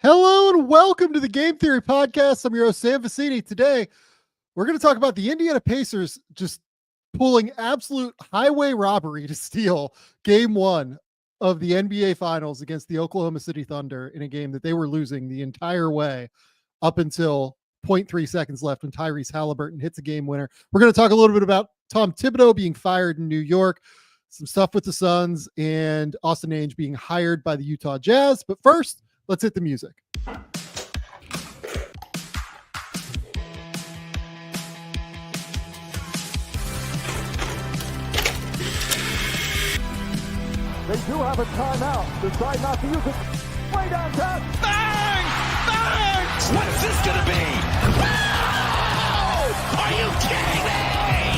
Hello and welcome to the Game Theory Podcast. I'm your host, Sam Vecenie. Today, we're going to talk about the Indiana Pacers just pulling absolute highway robbery to steal game one of the NBA Finals against the Oklahoma City Thunder in a game that they were losing the entire way up until 0.3 seconds left when Tyrese Halliburton hits a game winner. We're going to talk a little bit about Tom Thibodeau being fired in New York, some stuff with the Suns, and Austin Ainge being hired by the Utah Jazz. But first, let's hit the music. They do have a timeout. Decide not to use it. Way downtown. Bang! Bang! What's this gonna be? Wow! Are you kidding me?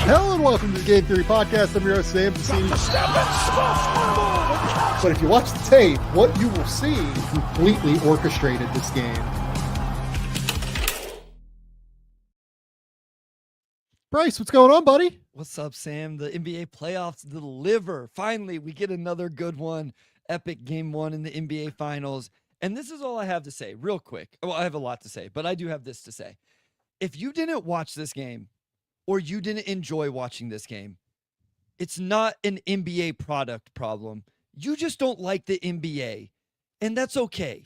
Hello and welcome to the Game Theory Podcast. I'm your host, Sam Vecenie. But if you watch the tape, what you will see completely orchestrated this game. Bryce, what's going on, buddy? What's up, Sam? The NBA playoffs deliver. Finally, we get another good one. Epic game one in the NBA Finals. And this is all I have to say, real quick. Well, I have a lot to say, but I do have this to say. If you didn't watch this game or you didn't enjoy watching this game, it's not an NBA product problem. You just don't like the NBA, and that's okay.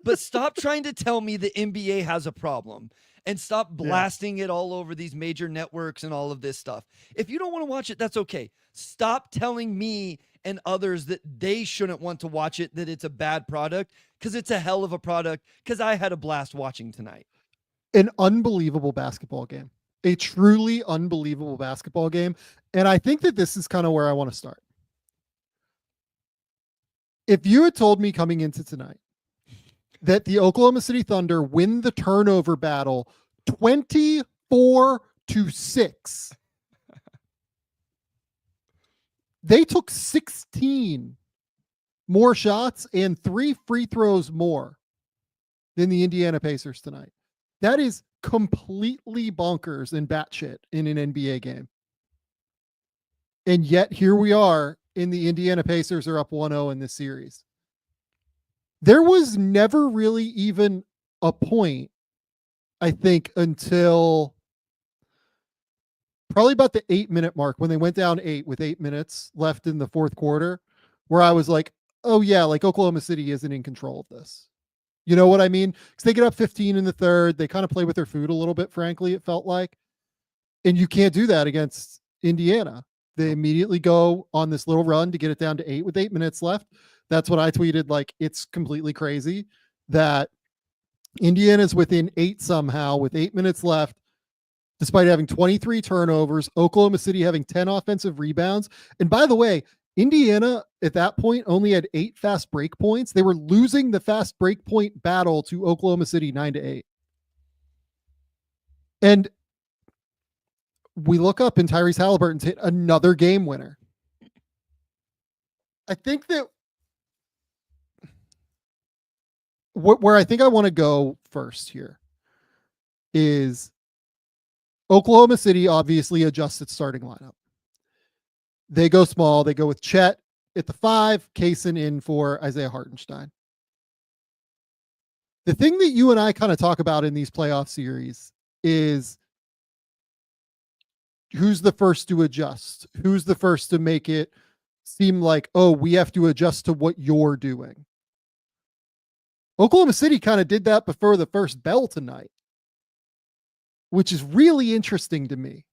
But stop trying to tell me the NBA has a problem. And stop blasting it all over these major networks and all of this stuff. If you don't want to watch it, that's okay. Stop telling me and others that they shouldn't want to watch it, that it's a bad product, because it's a hell of a product, because I had a blast watching tonight. An unbelievable basketball game. A truly unbelievable basketball game. And I think that this is kind of where I want to start. If you had told me coming into tonight that the Oklahoma City Thunder win the turnover battle 24-6. They took 16 more shots and 3 free throws more than the Indiana Pacers tonight. That is completely bonkers and batshit in an NBA game. And yet here we are, and the Indiana Pacers are up 1-0 in this series. There was never really even a point, I think, until probably about the 8-minute mark when they went down 8 with 8 minutes left in the fourth quarter, where I was like, oh yeah, like Oklahoma City isn't in control of this. You know what I mean? Because they get up 15 in the third. They kind of play with their food a little bit, frankly, it felt like. And you can't do that against Indiana. They immediately go on this little run to get it down to 8 with 8 minutes left. That's what I tweeted. Like, it's completely crazy that Indiana's within 8 somehow with 8 minutes left, despite having 23 turnovers, Oklahoma City having 10 offensive rebounds. And by the way, Indiana at that point only had 8 fast break points. They were losing the fast break point battle to Oklahoma City 9-8. And we look up and Tyrese Halliburton's hit another game winner. I think that where I think I want to go first here is Oklahoma City obviously adjusts its starting lineup. They go small. They go with Chet at the 5, Kaysen in for Isaiah Hartenstein. The thing that you and I kind of talk about in these playoff series is who's the first to adjust? Who's the first to make it seem like, oh, we have to adjust to what you're doing? Oklahoma City kind of did that before the first bell tonight, which is really interesting to me.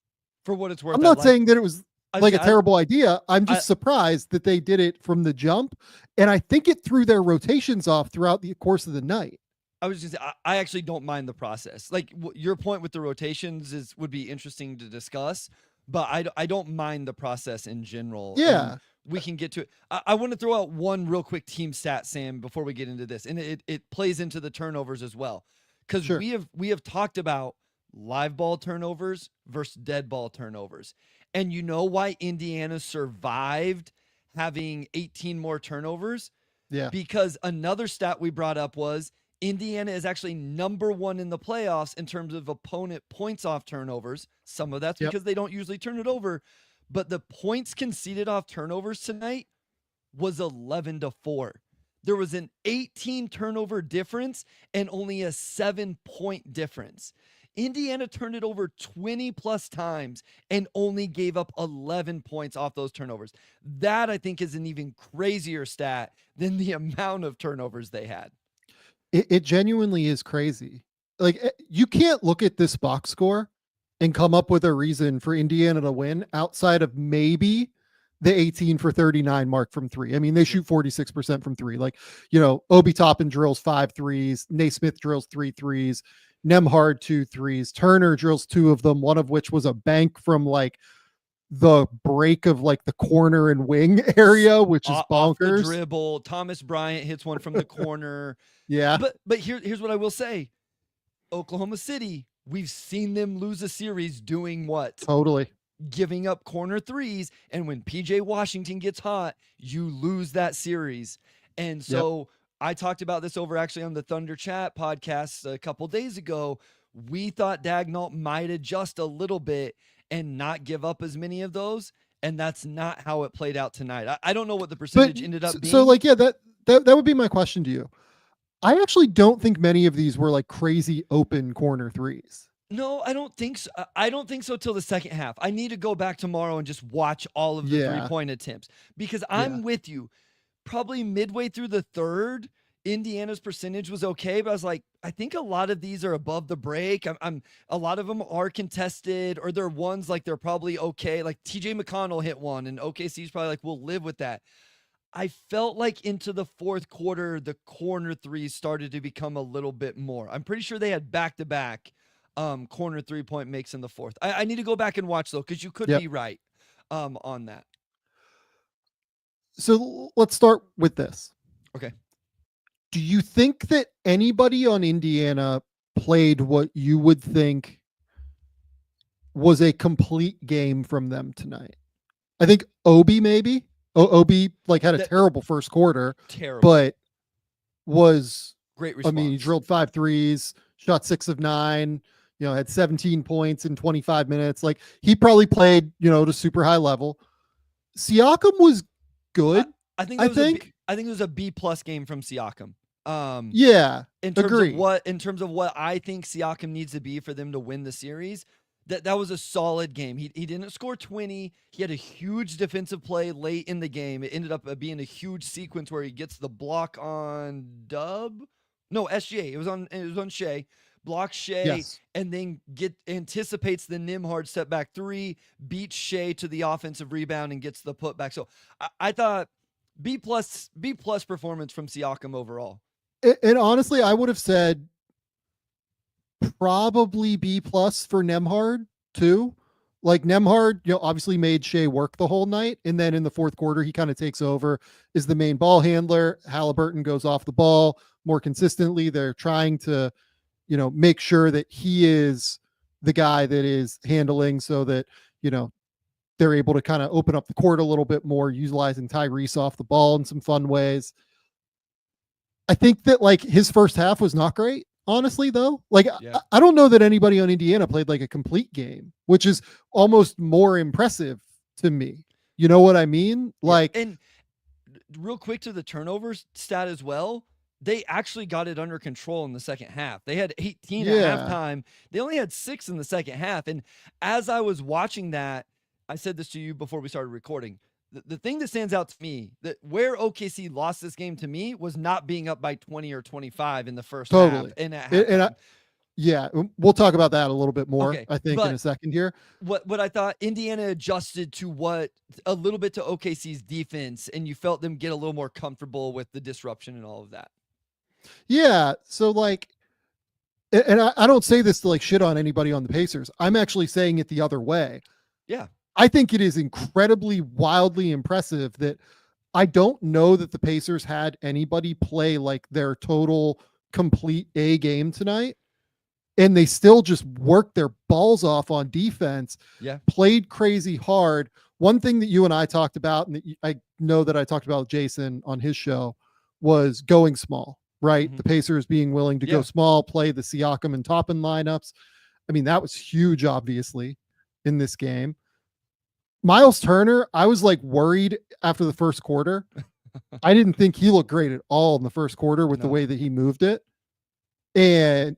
For what it's worth, I'm not saying that it was like a terrible idea. I'm just surprised that they did it from the jump. And I think it threw their rotations off throughout the course of the night. I was just, I actually don't mind the process. Like your point with the rotations would be interesting to discuss, but I don't mind the process in general. Yeah. And we can get to it. I want to throw out one real quick team stat, Sam, before we get into this. And it plays into the turnovers as well. Because we have talked about live ball turnovers versus dead ball turnovers. And you know why Indiana survived having 18 more turnovers? Yeah. Because another stat we brought up was Indiana is actually number 1 in the playoffs in terms of opponent points off turnovers. Some of that's because they don't usually turn it over. But the points conceded off turnovers tonight was 11-4. there was an 18 turnover difference and only a 7-point difference. Indiana turned it over 20 plus times and only gave up 11 points off those turnovers. That, I think, is an even crazier stat than the amount of turnovers they had. It genuinely is crazy. Like, you can't look at this box score and come up with a reason for Indiana to win outside of maybe the 18 for 39 mark from three. I mean, they shoot 46% from three. Like, Obi Toppin drills 5 threes. Naismith drills 3 threes. Nembhard 2 threes. Turner drills 2 of them, one of which was a bank from like the break of like the corner and wing area, which is bonkers. Dribble. Thomas Bryant hits one from the corner. Yeah. But here's what I will say. Oklahoma City, we've seen them lose a series doing what? Totally. Giving up corner threes. And when PJ Washington gets hot, you lose that series. And so I talked about this over actually on the Thunder Chat podcast a couple days ago. We thought Dagnall might adjust a little bit and not give up as many of those. And that's not how it played out tonight. I don't know what the percentage ended up being. So like, yeah, that would be my question to you. I actually don't think many of these were like crazy open corner threes. No, I don't think so. I don't think so till the second half. I need to go back tomorrow and just watch all of the 3-point attempts because I'm with you. Probably midway through the third, Indiana's percentage was okay, but I was like, I think a lot of these are above the break. A lot of them are contested, or they're ones like they're probably okay. Like TJ McConnell hit one, and OKC's probably like, we'll live with that. I felt like into the fourth quarter, the corner threes started to become a little bit more. I'm pretty sure they had back-to-back corner 3-point makes in the fourth. I need to go back and watch though, because you could be right on that. So let's start with this. Okay. Do you think that anybody on Indiana played what you would think was a complete game from them tonight? I think Obi maybe. Obi like had a terrible first quarter, but was great response. I mean, he drilled 5 threes, shot 6 of 9, had 17 points in 25 minutes. Like he probably played, to super high level. Siakam was good. I think it was a B+ game from Siakam. In terms of what I think Siakam needs to be for them to win the series, that was a solid game. He didn't score 20. He had a huge defensive play late in the game. It ended up being a huge sequence where he gets the block on SGA. It was on Shea. Blocks Shea and then anticipates the Nembhard step back 3, beats Shea to the offensive rebound and gets the putback. So I thought B+ performance from Siakam overall. And honestly, I would have said probably B+ for Nembhard too. Like Nembhard, obviously made Shea work the whole night. And then in the fourth quarter, he kind of takes over, is the main ball handler. Halliburton goes off the ball more consistently. They're trying to, make sure that he is the guy that is handling so that, they're able to kind of open up the court a little bit more, utilizing Tyrese off the ball in some fun ways. I think that like his first half was not great, honestly, though. Like, I don't know that anybody on Indiana played like a complete game, which is almost more impressive to me. You know what I mean? Like, and real quick to the turnovers stat as well. They actually got it under control in the second half. They had 18 at halftime. They only had 6 in the second half. And as I was watching that, I said this to you before we started recording. The thing that stands out to me, that where OKC lost this game to me, was not being up by 20 or 25 in the first half. We'll talk about that a little bit more, I think, in a second here. What I thought, Indiana adjusted to a little bit to OKC's defense, and you felt them get a little more comfortable with the disruption and all of that. Yeah. So like, and I don't say this to like shit on anybody on the Pacers. I'm actually saying it the other way. Yeah. I think it is incredibly wildly impressive that I don't know that the Pacers had anybody play like their total complete A game tonight. And they still just worked their balls off on defense. Yeah. Played crazy hard. One thing that you and I talked about, and that I know that I talked about with Jason on his show, was going small, right? Mm-hmm. The Pacers being willing to go small, play the Siakam and Toppin lineups. I mean, that was huge, obviously, in this game. Miles Turner, I was like worried after the first quarter I didn't think he looked great at all in the first quarter with the No. way that he moved it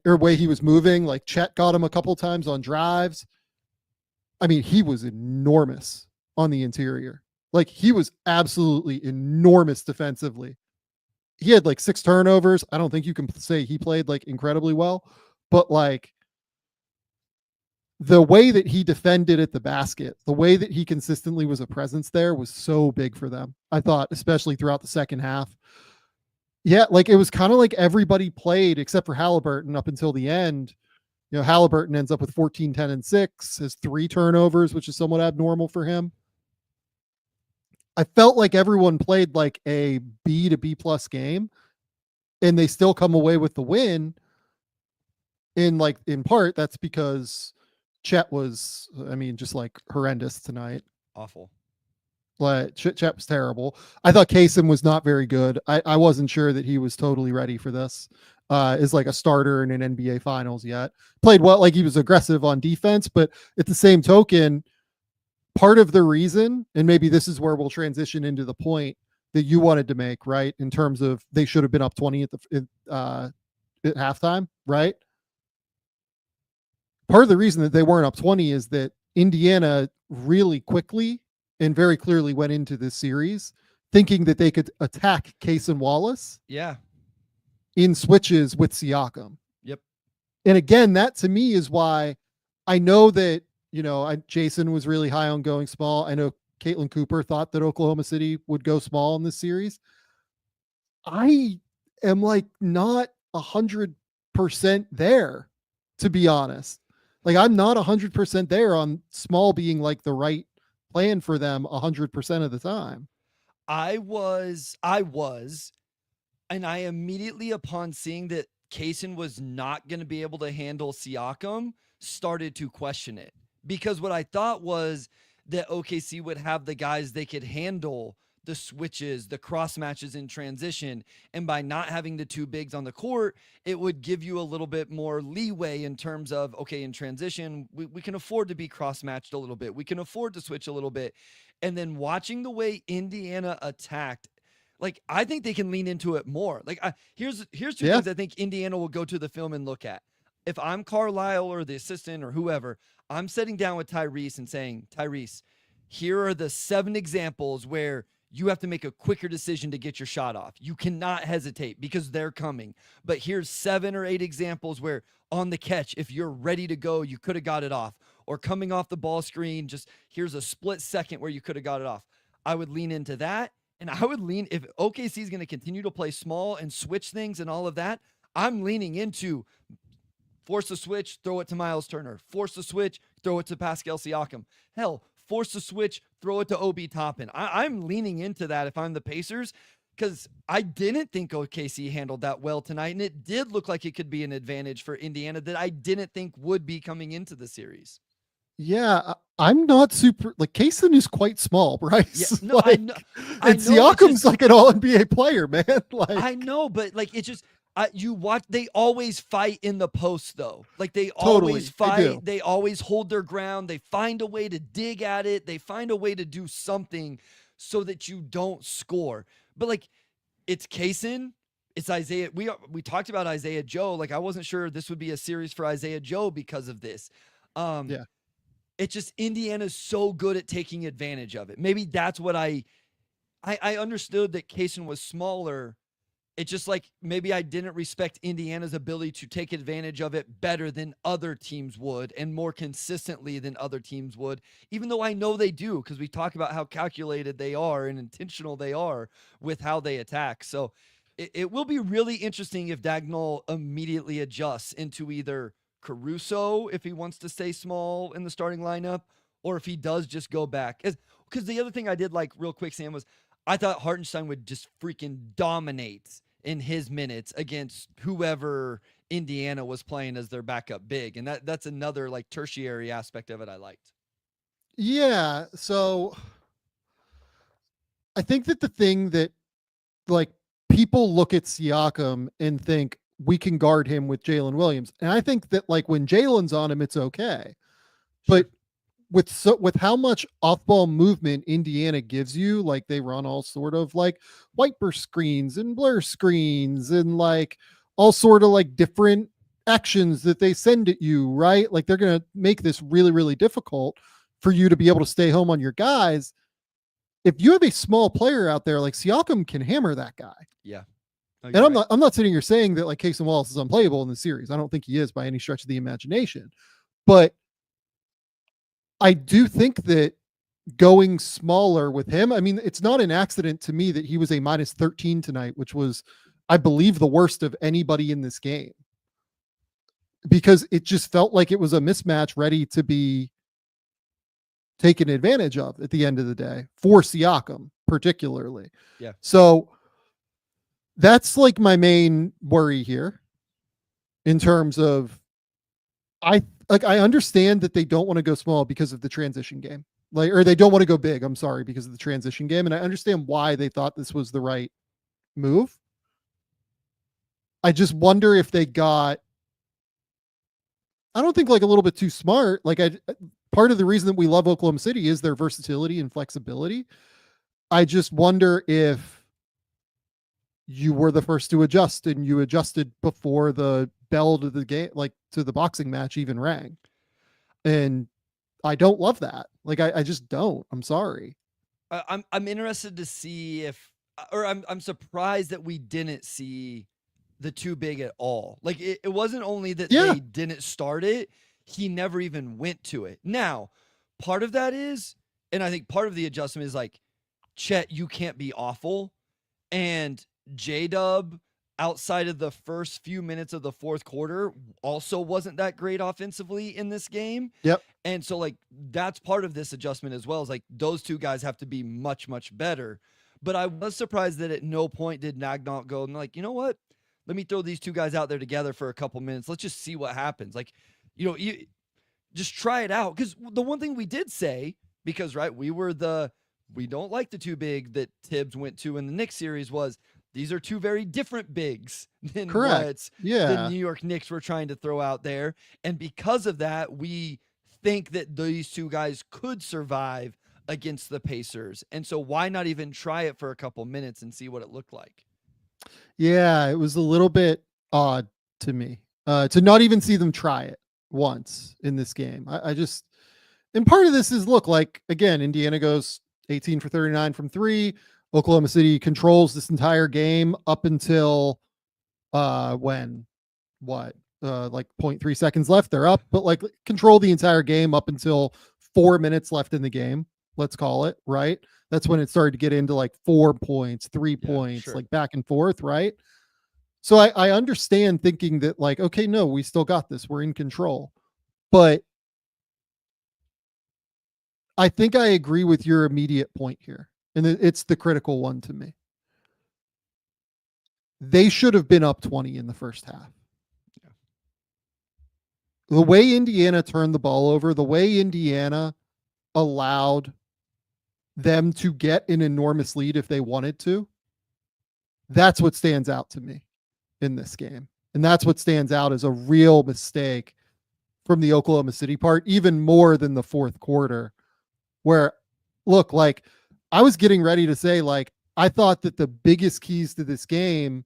or way he was moving. Like Chet got him a couple times on drives. I mean, he was enormous on the interior. Like he was absolutely enormous defensively. He had like 6 turnovers. I don't think you can say he played like incredibly well, but like the way that he defended at the basket, the way that he consistently was a presence there was so big for them. I thought, especially throughout the second half. Yeah, like it was kind of like everybody played except for Halliburton up until the end. You know, Halliburton ends up with 14, 10, and 6, has 3 turnovers, which is somewhat abnormal for him. I felt like everyone played like a B to B plus game, and they still come away with the win. In part, that's because Chet was, I mean, just like horrendous tonight. Awful. Like Chet was terrible. I thought Kaysen was not very good. I wasn't sure that he was totally ready for this as like a starter in an NBA Finals yet. Played well, like he was aggressive on defense, but at the same token, part of the reason, and maybe this is where we'll transition into the point that you wanted to make, right? In terms of they should have been up 20 at halftime, right? Part of the reason that they weren't up 20 is that Indiana really quickly and very clearly went into this series thinking that they could attack Kaysen Wallace Yeah. in switches with Siakam. Yep. And again, that to me is why I know that, you know, Jason was really high on going small. I know Caitlin Cooper thought that Oklahoma City would go small in this series. I am like not 100% there, to be honest. Like I'm not 100% there on small being like the right plan for them 100% of the time. I was, and I immediately upon seeing that Kaysen was not going to be able to handle Siakam, started to question it. Because what I thought was that OKC would have the guys they could handle the switches, the cross matches in transition. And by not having the 2 bigs on the court, it would give you a little bit more leeway in terms of, okay, in transition, we can afford to be cross matched a little bit. We can afford to switch a little bit. And then watching the way Indiana attacked, like, I think they can lean into it more. Like, here's 2 things I think Indiana will go to the film and look at. If I'm Carlisle or the assistant or whoever, I'm sitting down with Tyrese and saying, Tyrese, here are the 7 examples where you have to make a quicker decision to get your shot off. You cannot hesitate because they're coming. But here's 7 or 8 examples where on the catch, if you're ready to go, you could have got it off. Or coming off the ball screen, just here's a split second where you could have got it off. I would lean into that. And I would lean, if OKC is going to continue to play small and switch things and all of that, I'm leaning into force the switch, throw it to Miles Turner. Force the switch, throw it to Pascal Siakam. Hell, force the switch, throw it to Obi Toppin. I'm leaning into that if I'm the Pacers, because I didn't think OKC handled that well tonight, and it did look like it could be an advantage for Indiana that I didn't think would be coming into the series. Yeah, I'm not super like Kaysen is quite small, Bryce. Yeah, no, like, I know, and Siakam's like an all NBA player, man. Like I know, but like it's just you watch. They always fight in the post, though. Like they Totally, always they fight. do. They always hold their ground. They find a way to dig at it. They find a way to do something so that you don't score. But like it's Kaysen. It's Isaiah. We talked about Isaiah Joe. Like I wasn't sure this would be a series for Isaiah Joe because of this. Yeah. It's just Indiana's so good at taking advantage of it. Maybe that's what I understood that Kaysen was smaller. It's just like maybe I didn't respect Indiana's ability to take advantage of it better than other teams would and more consistently than other teams would, even though I know they do because we talk about how calculated they are and intentional they are with how they attack. So it will be really interesting if Dagnall immediately adjusts into either Caruso if he wants to stay small in the starting lineup or if he does just go back. Because the other thing I did like real quick, Sam, was I thought Hartenstein would just freaking dominate in his minutes against whoever Indiana was playing as their backup big. And that's another like tertiary aspect of it I liked. Yeah. So I think that the thing that like people look at Siakam and think we can guard him with Jalen Williams. And I think that like when Jalen's on him, it's okay. But with how much off-ball movement Indiana gives you, like they run all sort of like wiper screens and blur screens and like all sort of like different actions that they send at you, right? Like they're going to make this really, really difficult for you to be able to stay home on your guys. If you have a small player out there, like Siakam can hammer that guy. Yeah. No, And I'm not sitting here saying that like Casey Wallace is unplayable in the series. I don't think he is by any stretch of the imagination, but I do think that going smaller with him, I mean, it's not an accident to me that he was a minus 13 tonight, which was, I believe, the worst of anybody in this game, because it just felt like it was a mismatch ready to be taken advantage of at the end of the day for Siakam, particularly. Yeah. So that's like my main worry here in terms of, I understand that they don't want to go small because of the transition game, like, or they don't want to go big. I'm sorry, because of the transition game. And I understand why they thought this was the right move. I just wonder if they got, I don't think like a little bit too smart. Like part of the reason that we love Oklahoma City is their versatility and flexibility. I just wonder if you were the first to adjust and you adjusted before the bell to the game, like to the boxing match even rang. And I don't love that. Like, I just don't, I'm sorry. I'm interested to see if, or I'm surprised that we didn't see the too big at all. Like it wasn't only that they didn't start it, he never even went to it. Now, part of that is, and I think part of the adjustment is like, Chet, you can't be awful. And J-Dub, outside of the first few minutes of the fourth quarter, also wasn't that great offensively in this game. Yep. And so like, that's part of this adjustment as well, is like those two guys have to be much, much better. But I was surprised that at no point did Nagnaut go and like, you know what? Let me throw these two guys out there together for a couple minutes. Let's just see what happens. Like, you know, you just try it out. Because the one thing we did say, because right, we don't like the too big that Thibs went to in the Knicks series, was these are two very different bigs than what the New York Knicks were trying to throw out there. And because of that, we think that these two guys could survive against the Pacers. And so why not even try it for a couple minutes and see what it looked like? Yeah, it was a little bit odd to me to not even see them try it once in this game. I just, and part of this is, look, like, again, Indiana goes 18 for 39 from three. Oklahoma City controls this entire game up until like 0.3 seconds left. They're up, but like control the entire game up until 4 minutes left in the game. Let's call it, right? That's when it started to get into like 4 points, 3 points, like back and forth, right? So I understand thinking that like, okay, no, we still got this. We're in control. But I think I agree with your immediate point here. And it's the critical one to me. They should have been up 20 in the first half. Yeah. The way Indiana turned the ball over, the way Indiana allowed them to get an enormous lead if they wanted to, that's what stands out to me in this game. And that's what stands out as a real mistake from the Oklahoma City part, even more than the fourth quarter, where, look, like, I was getting ready to say, like, I thought that the biggest keys to this game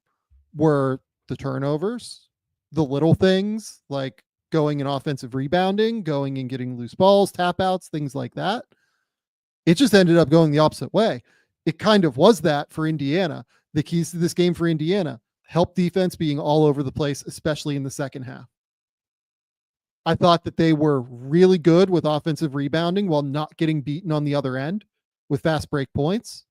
were the turnovers, the little things like going and offensive rebounding, going and getting loose balls, tap outs, things like that. It just ended up going the opposite way. It kind of was that for Indiana. The keys to this game for Indiana: help defense being all over the place, especially in the second half. I thought that they were really good with offensive rebounding while not getting beaten on the other end with fast break points.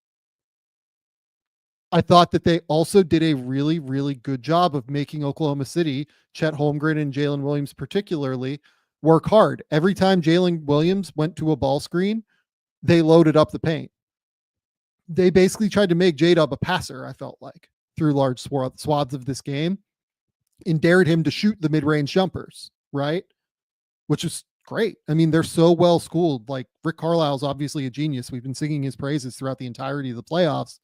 I thought that they also did a really, really good job of making Oklahoma City, Chet Holmgren and Jalen Williams particularly, work hard. Every time Jalen Williams went to a ball screen, they loaded up the paint. They basically tried to make J-Dub a passer, I felt like, through large swaths of this game, and dared him to shoot the mid-range jumpers, right? Which is great. I mean, they're so well schooled. Like, Rick Carlisle's obviously a genius. We've been singing his praises throughout the entirety of the playoffs.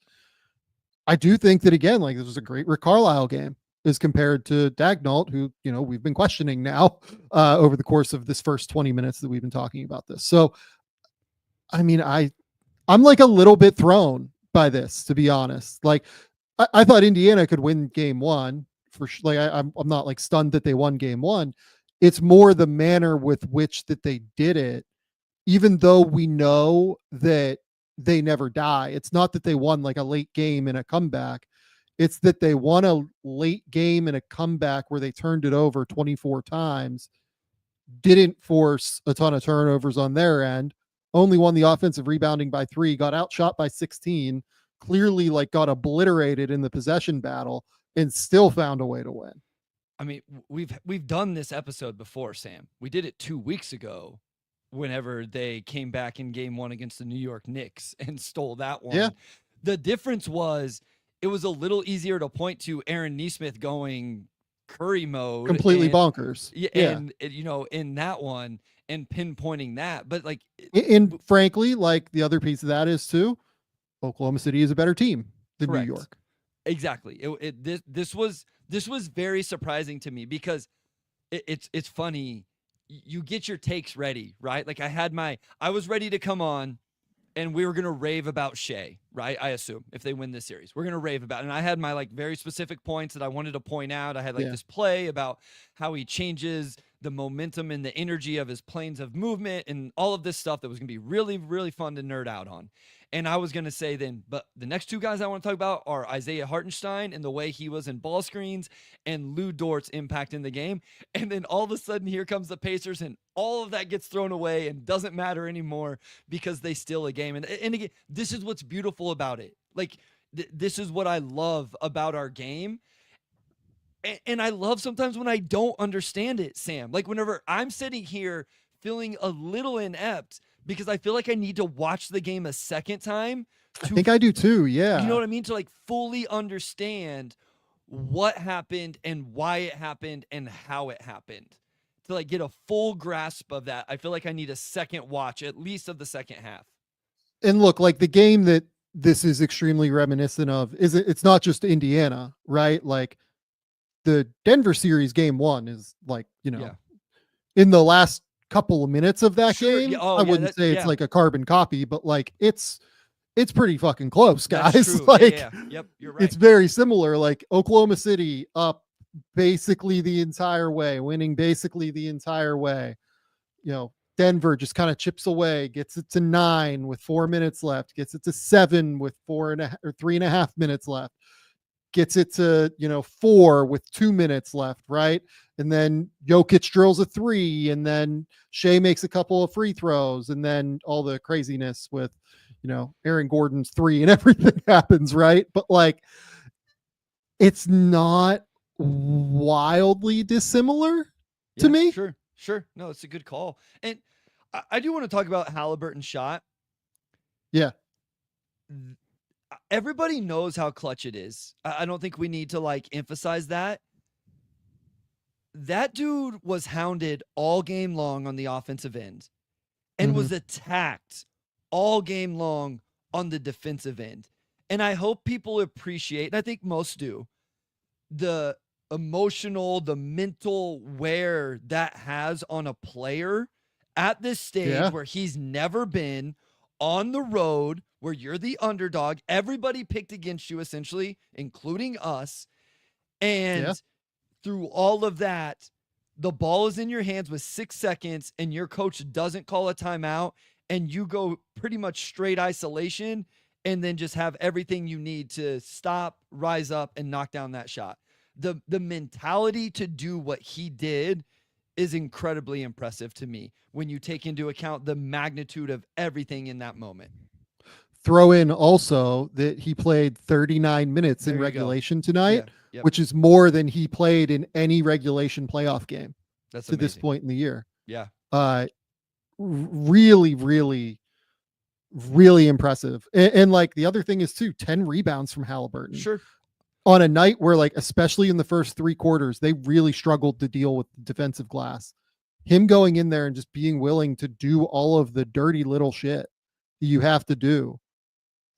I do think that, again, like, this was a great Rick Carlisle game. as compared to Dagnall, who, we've been questioning now over the course of this first 20 minutes that we've been talking about this. So, I mean, I'm like a little bit thrown by this, to be honest. Like, I thought Indiana could win game one for sure. Like, I'm not like stunned that they won game one. It's more the manner with which that they did it, even though we know that they never die. It's not that they won like a late game in a comeback. It's that they won a late game in a comeback where they turned it over 24 times, didn't force a ton of turnovers on their end, only won the offensive rebounding by 3, got outshot by 16, clearly like got obliterated in the possession battle, and still found a way to win. I mean, we've done this episode before, Sam. We did it 2 weeks ago whenever they came back in game one against the New York Knicks and stole that one. Yeah. The difference was it was a little easier to point to Aaron Nesmith going Curry mode. Completely bonkers. Yeah. And, in that one and pinpointing that. But like, and frankly, like the other piece of that is too, Oklahoma City is a better team than correct. New York. Exactly. This was very surprising to me because it's funny. You get your takes ready, right? Like I was ready to come on and we were going to rave about Shea, right? I assume if they win this series, we're going to rave about it. And I had my like very specific points that I wanted to point out. I had like this play about how he changes the momentum and the energy of his planes of movement and all of this stuff that was going to be really, really fun to nerd out on. And I was going to say then, but the next two guys I want to talk about are Isaiah Hartenstein and the way he was in ball screens and Lou Dort's impact in the game. And then all of a sudden here comes the Pacers and all of that gets thrown away and doesn't matter anymore because they steal a game. And again, this is what's beautiful about it. Like this is what I love about our game. And I love sometimes when I don't understand it, Sam. Like whenever I'm sitting here feeling a little inept, because I feel like I need to watch the game a second time. I think I do too. Yeah. You know what I mean? To like fully understand what happened and why it happened and how it happened. To like get a full grasp of that. I feel like I need a second watch, at least of the second half. And look, like the game that this is extremely reminiscent of it's not just Indiana, right? Like the Denver series game one is like, in the last couple of minutes of that game, I wouldn't say it's like a carbon copy, but like it's pretty fucking close, guys. Like, yep, you're right. It's very similar. Like Oklahoma City up basically the entire way, winning basically the entire way. Denver just kind of chips away, gets it to 9 with 4 minutes left, gets it to 7 with 3.5 minutes left. Gets it to 4 with 2 minutes left, right? And then Jokic drills a 3, and then Shea makes a couple of free throws, and then all the craziness with Aaron Gordon's 3 and everything happens, right? But like it's not wildly dissimilar to me. Sure. No, it's a good call. And I do want to talk about Halliburton's shot. Yeah. Everybody knows how clutch it is. I don't think we need to like emphasize that. That dude was hounded all game long on the offensive end and was attacked all game long on the defensive end. And I hope people appreciate, and I think most do, the emotional, the mental wear that has on a player at this stage where he's never been on the road, where you're the underdog. Everybody picked against you, essentially, including us. And through all of that, the ball is in your hands with 6 seconds, and your coach doesn't call a timeout, and you go pretty much straight isolation, and then just have everything you need to stop, rise up, and knock down that shot. The mentality to do what he did is incredibly impressive to me when you take into account the magnitude of everything in that moment. Throw in also that he played 39 minutes in regulation tonight, which is more than he played in any regulation playoff game to this point in the year. Yeah. Really, really, really impressive. And like the other thing is too, 10 rebounds from Halliburton. Sure. On a night where, like, especially in the first 3 quarters, they really struggled to deal with the defensive glass. Him going in there and just being willing to do all of the dirty little shit that you have to do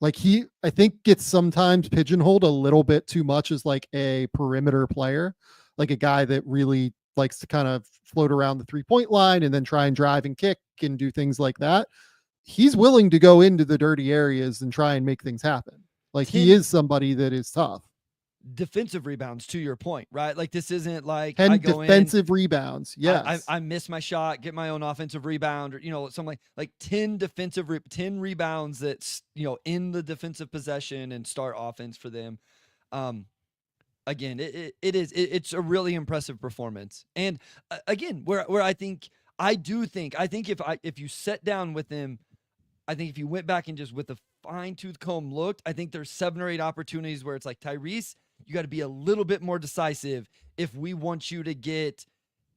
Like I think gets sometimes pigeonholed a little bit too much as like a perimeter player, like a guy that really likes to kind of float around the 3-point line and then try and drive and kick and do things like that. He's willing to go into the dirty areas and try and make things happen. Like he is somebody that is tough. Defensive rebounds, to your point, right? Like this isn't like 10 I go defensive rebounds. Yes. I miss my shot, get my own offensive rebound, or something like 10 10 rebounds that's in the defensive possession and start offense for them. Again, it's a really impressive performance. And again, where I think if you sat down with him, I think if you went back and just with a fine-tooth comb looked, I think there's 7 or 8 opportunities where it's like, Tyrese, you got to be a little bit more decisive if we want you to get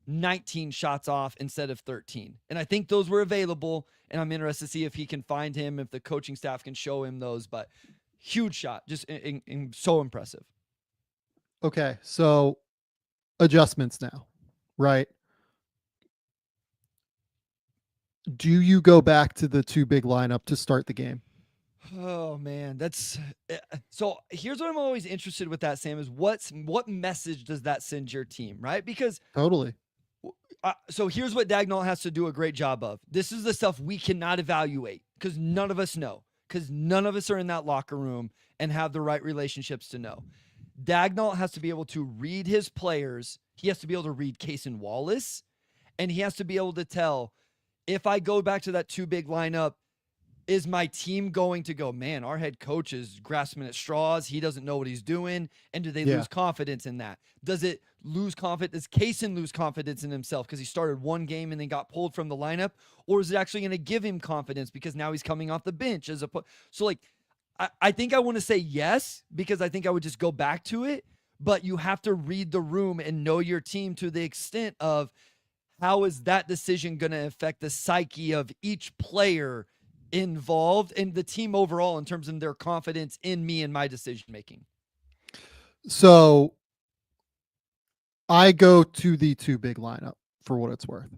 19 shots off instead of 13. And I think those were available, and I'm interested to see if he can find him, if the coaching staff can show him those. But huge shot, just so impressive. Okay, so adjustments now, right? Do you go back to the 2 big lineup to start the game? Oh man, so here's what I'm always interested with that, Sam, is what message does that send your team, right? Because totally. So here's what Dagnall has to do a great job of. This is the stuff we cannot evaluate because none of us know, because none of us are in that locker room and have the right relationships to know. Dagnall has to be able to read his players. He has to be able to read Cason Wallace, and he has to be able to tell, if I go back to that 2 big lineup, is my team going to go, man, our head coach is grasping at straws. He doesn't know what he's doing. And do they lose confidence in that? Does it lose confidence? Does Cason lose confidence in himself because he started 1 game and then got pulled from the lineup? Or is it actually going to give him confidence because now he's coming off the bench? So like, I think I want to say yes, because I think I would just go back to it. But you have to read the room and know your team to the extent of how is that decision going to affect the psyche of each player involved and the team overall in terms of their confidence in me and my decision making. So I go to the 2 big lineup for what it's worth.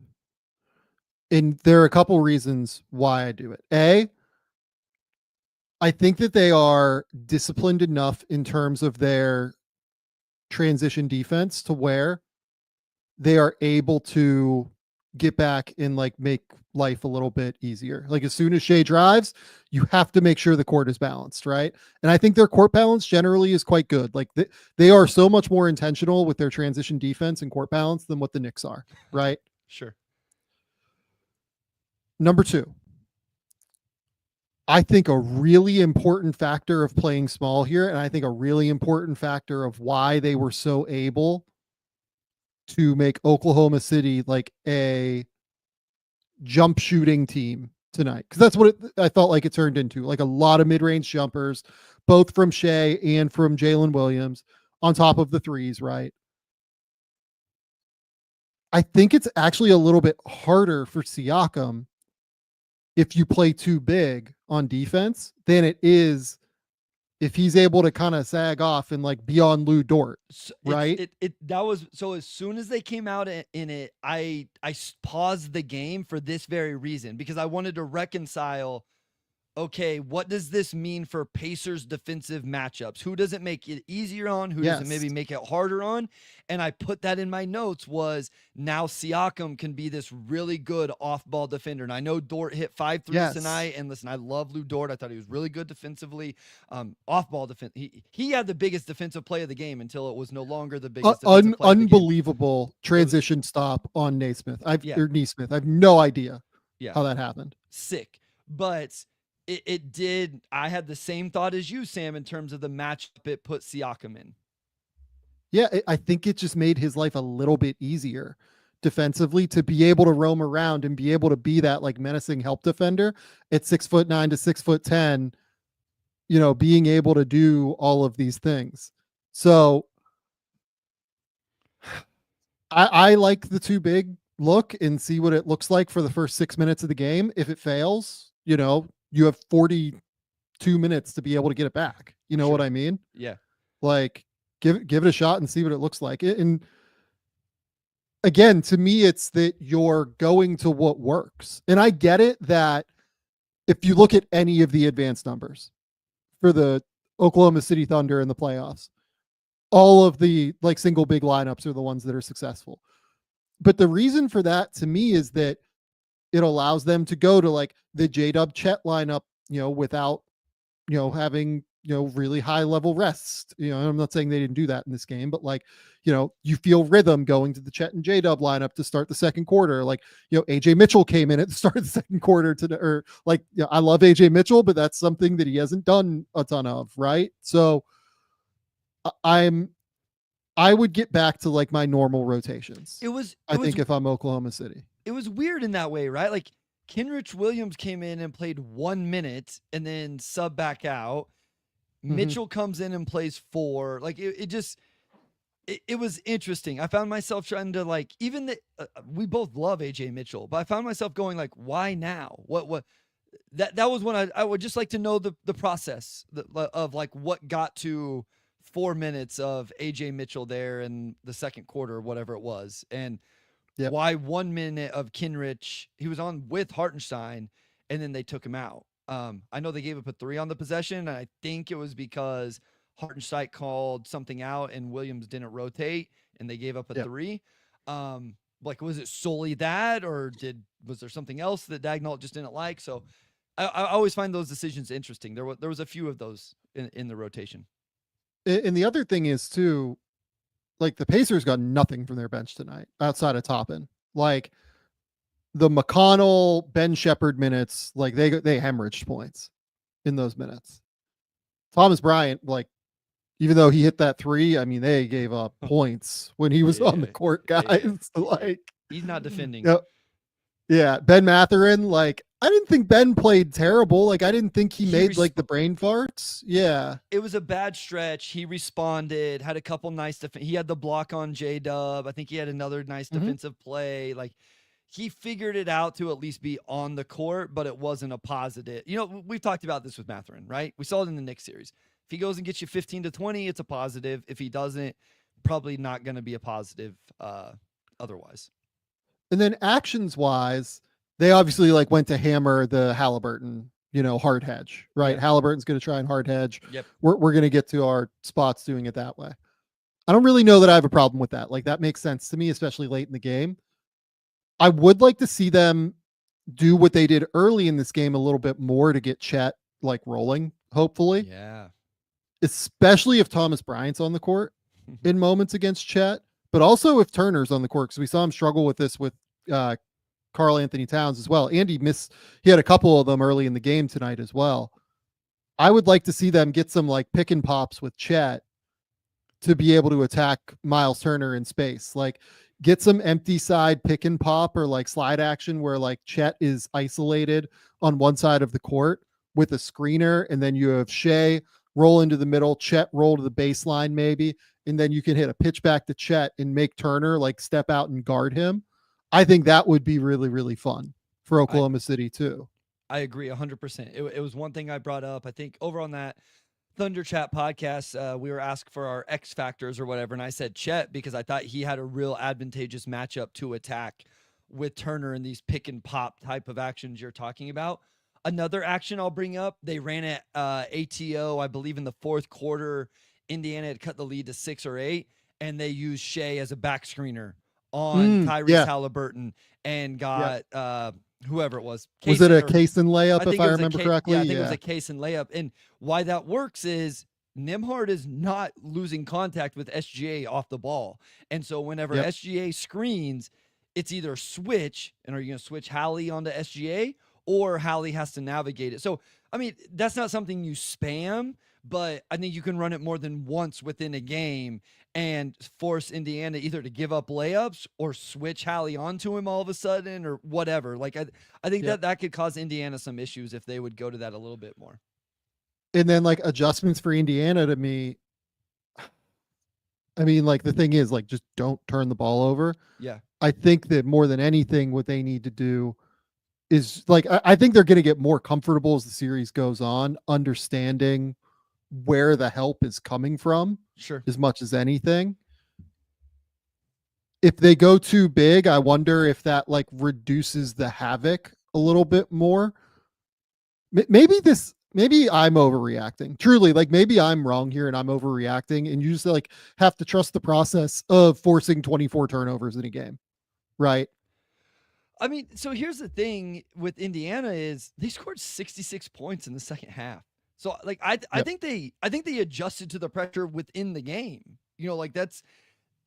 And there are a couple reasons why I do it. A, I think that they are disciplined enough in terms of their transition defense to where they are able to get back and like make life a little bit easier. Like as soon as Shea drives, you have to make sure the court is balanced, right? And I think their court balance generally is quite good. Like they are so much more intentional with their transition defense and court balance than what the Knicks are, right? Sure. Number 2, I think a really important factor of playing small here, and I think a really important factor of why they were so able to make Oklahoma City like a jump shooting team tonight, because that's what I felt like it turned into, like a lot of mid-range jumpers, both from Shea and from Jalen Williams on top of the threes, right? I think it's actually a little bit harder for Siakam if you play too big on defense than it is if he's able to kind of sag off and like be on Lou Dort, right? That was so. As soon as they came out in it, I paused the game for this very reason, because I wanted to reconcile. Okay, what does this mean for Pacers defensive matchups? Who does it make it easier on? Who does it maybe make it harder on? And I put that in my notes was now Siakam can be this really good off-ball defender. And I know Dort hit 5 threes tonight. And listen, I love Lou Dort. I thought he was really good defensively. Off-ball defense. He had the biggest defensive play of the game until it was no longer the biggest defensive play unbelievable transition stop on Naismith. Nesmith. I have no idea how that happened. Sick. But it did. I had the same thought as you, Sam, in terms of the matchup it put Siakam in. Yeah, I think it just made his life a little bit easier defensively to be able to roam around and be able to be that like menacing help defender at 6'9" to 6'10", being able to do all of these things. So I like the 2 big look and see what it looks like for the first 6 minutes of the game. If it fails, you have 42 minutes to be able to get it back. You know what I mean? Yeah. Like give it a shot and see what it looks like. And again, to me, it's that you're going to what works. And I get it that if you look at any of the advanced numbers, for the Oklahoma City Thunder in the playoffs. All of the like single big lineups are the ones that are successful. But the reason for that to me is that it allows them to go to like the J-Dub Chet lineup, without, having, really high level rests. I'm not saying they didn't do that in this game, but like, you feel rhythm going to the Chet and J-Dub lineup to start the second quarter. Like, AJ Mitchell came in at the start of the second quarter I love AJ Mitchell, but that's something that he hasn't done a ton of. Right. So I would get back to like my normal rotations. I think if I'm Oklahoma City, it was weird in that way, right? Like Kenrich Williams came in and played 1 minute and then sub back out. Mitchell comes in and plays 4. Like it was interesting. I found myself trying to like, even that we both love AJ Mitchell, but I found myself going like, why now? What that was when I would just like to know the process of like what got to 4 minutes of AJ Mitchell there in the second quarter, whatever it was. And why 1 minute of Kenrich, he was on with Hartenstein and then they took him out. I know they gave up a 3 on the possession. And I think it was because Hartenstein called something out and Williams didn't rotate and they gave up a 3. Like, was it solely that, or was there something else that Dagnall just didn't like? So I always find those decisions interesting. There was a few of those in the rotation. And the other thing is too, like the Pacers got nothing from their bench tonight outside of Toppin. Like the McConnell, Ben Shepherd minutes, like they hemorrhaged points in those minutes. Thomas Bryant, like, even though he hit that 3, I mean, they gave up points when he was on the court, guys. Like, he's not defending. Yeah. Ben Mathurin, like, I didn't think Ben played terrible. Like, I didn't think he made like the brain farts. Yeah. It was a bad stretch. He responded, had a couple nice he had the block on J-Dub. I think he had another nice defensive play. Like, he figured it out to at least be on the court, but it wasn't a positive. We've talked about this with Mathurin, right? We saw it in the Knicks series. If he goes and gets you 15 to 20, it's a positive. If he doesn't, probably not going to be a positive otherwise. And then actions wise, they obviously like went to hammer the Halliburton, hard hedge, right? Yep. Halliburton's going to try and hard hedge. Yep. We're going to get to our spots doing it that way. I don't really know that I have a problem with that. Like, that makes sense to me, especially late in the game. I would like to see them do what they did early in this game a little bit more to get Chet like rolling, hopefully. Yeah. Especially if Thomas Bryant's on the court in moments against Chet, but also if Turner's on the court, because we saw him struggle with this with Karl Anthony Towns as well. And he had a couple of them early in the game tonight as well. I would like to see them get some like pick and pops with Chet to be able to attack Miles Turner in space. Like, get some empty side pick and pop or like slide action where like Chet is isolated on one side of the court with a screener, and then you have Shea roll into the middle, Chet roll to the baseline maybe, and then you can hit a pitch back to Chet and make Turner like step out and guard him. I think that would be really, really fun for Oklahoma City too. I agree 100%. It was one thing I brought up. I think over on that Thunder Chat podcast, we were asked for our X factors or whatever, and I said Chet because I thought he had a real advantageous matchup to attack with Turner in these pick and pop type of actions you're talking about. Another action I'll bring up, they ran at ATO, I believe in the fourth quarter. Indiana had cut the lead to 6 or 8, and they used Shea as a back screener on Tyrese Halliburton and got whoever it was. Was it a case and layup, if I remember correctly? Yeah, I think it was a case and layup. And why that works is Nembhard is not losing contact with SGA off the ball. And so whenever SGA screens, it's either switch, and are you going to switch Hallie onto SGA, or Hallie has to navigate it. So, I mean, that's not something you spam, but I think you can run it more than once within a game and force Indiana either to give up layups or switch Hallie onto him all of a sudden or whatever. Like, I think that could cause Indiana some issues if they would go to that a little bit more. And then like adjustments for Indiana, to me, I mean, like the thing is like, just don't turn the ball over. Yeah. I think that more than anything, what they need to do is like, I think they're going to get more comfortable as the series goes on, understanding where the help is coming from. Sure. As much as anything. If they go too big, I wonder if that like reduces the havoc a little bit more. Maybe this maybe I'm overreacting. Truly, like maybe I'm wrong here and I'm overreacting, and you just like have to trust the process of forcing 24 turnovers in a game, right? I mean, so here's the thing with Indiana is they scored 66 points in the second half. So like I Yep. think they adjusted to the pressure within the game. You know, like that's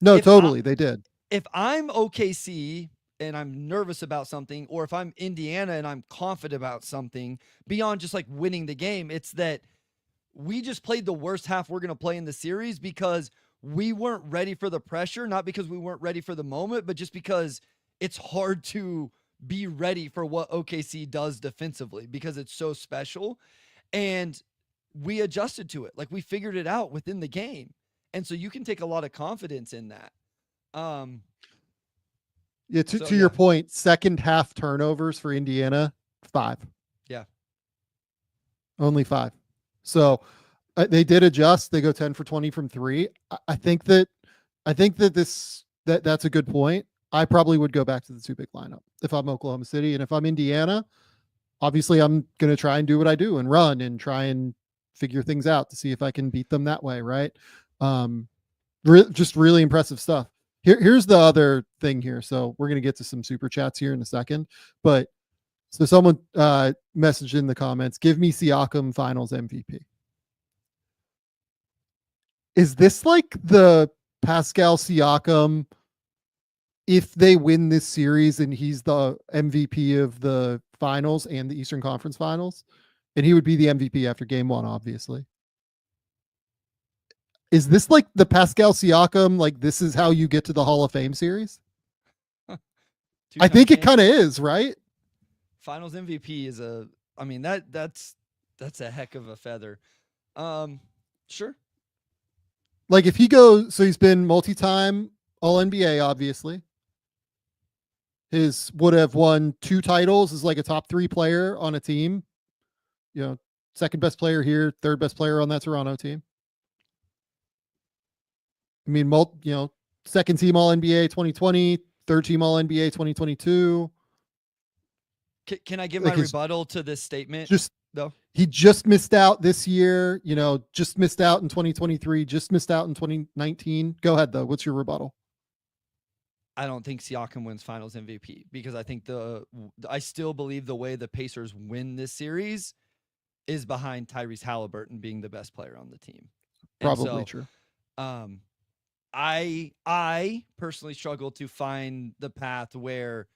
No, if I, totally, they did. if I'm OKC and I'm nervous about something, or if I'm Indiana and I'm confident about something beyond just like winning the game, it's that we just played the worst half we're going to play in the series because we weren't ready for the pressure, not because we weren't ready for the moment, but just because it's hard to be ready for what OKC does defensively because it's so special. And we adjusted to it. Like we figured it out within the game. And so you can take a lot of confidence in that. Yeah, to your point, second half turnovers for Indiana, 5. Yeah. Only 5. So they did adjust. They go 10 for 20 from 3. I think that that's a good point. I probably would go back to the 2 big lineup if I'm Oklahoma City, and if I'm Indiana, obviously I'm going to try and do what I do and run and try and figure things out to see if I can beat them that way. Right. Just really impressive stuff. Here's the other thing here. So we're going to get to some super chats here in a second, but so someone messaged in the comments, give me Siakam finals MVP. Is this like the Pascal Siakam, if they win this series and he's the MVP of the finals and the Eastern Conference finals, and he would be the MVP after game 1, obviously. Is this like the Pascal Siakam, like this is how you get to the Hall of Fame series? I think it kind of is, right? Finals MVP is that's a heck of a feather. Sure. Like if he goes, so he's been multi-time All NBA, obviously. His would have won 2 titles as like a top 3 player on a team. You know, second best player here, third best player on that Toronto team. I mean, second team All NBA 2020, third team All NBA 2022. Can I give my rebuttal to this statement? He just missed out this year, just missed out in 2023, just missed out in 2019. Go ahead though. What's your rebuttal? I don't think Siakam wins finals MVP because I think I still believe the way the Pacers win this series is behind Tyrese Halliburton being the best player on the team. Probably true. I personally struggle to find the path where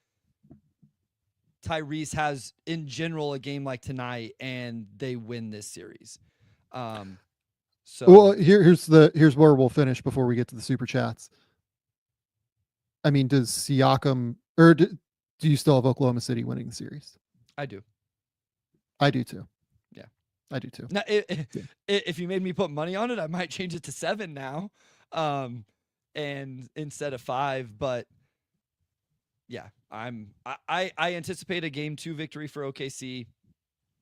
Tyrese has in general a game like tonight and they win this series. Well, here's where we'll finish before we get to the super chats. I mean, does Siakam, or do you still have Oklahoma City winning the series? I do. I do too. Yeah, I do too. Now, if you made me put money on it, I might change it to 7 now, and instead of 5. But yeah, I anticipate a game 2 victory for OKC.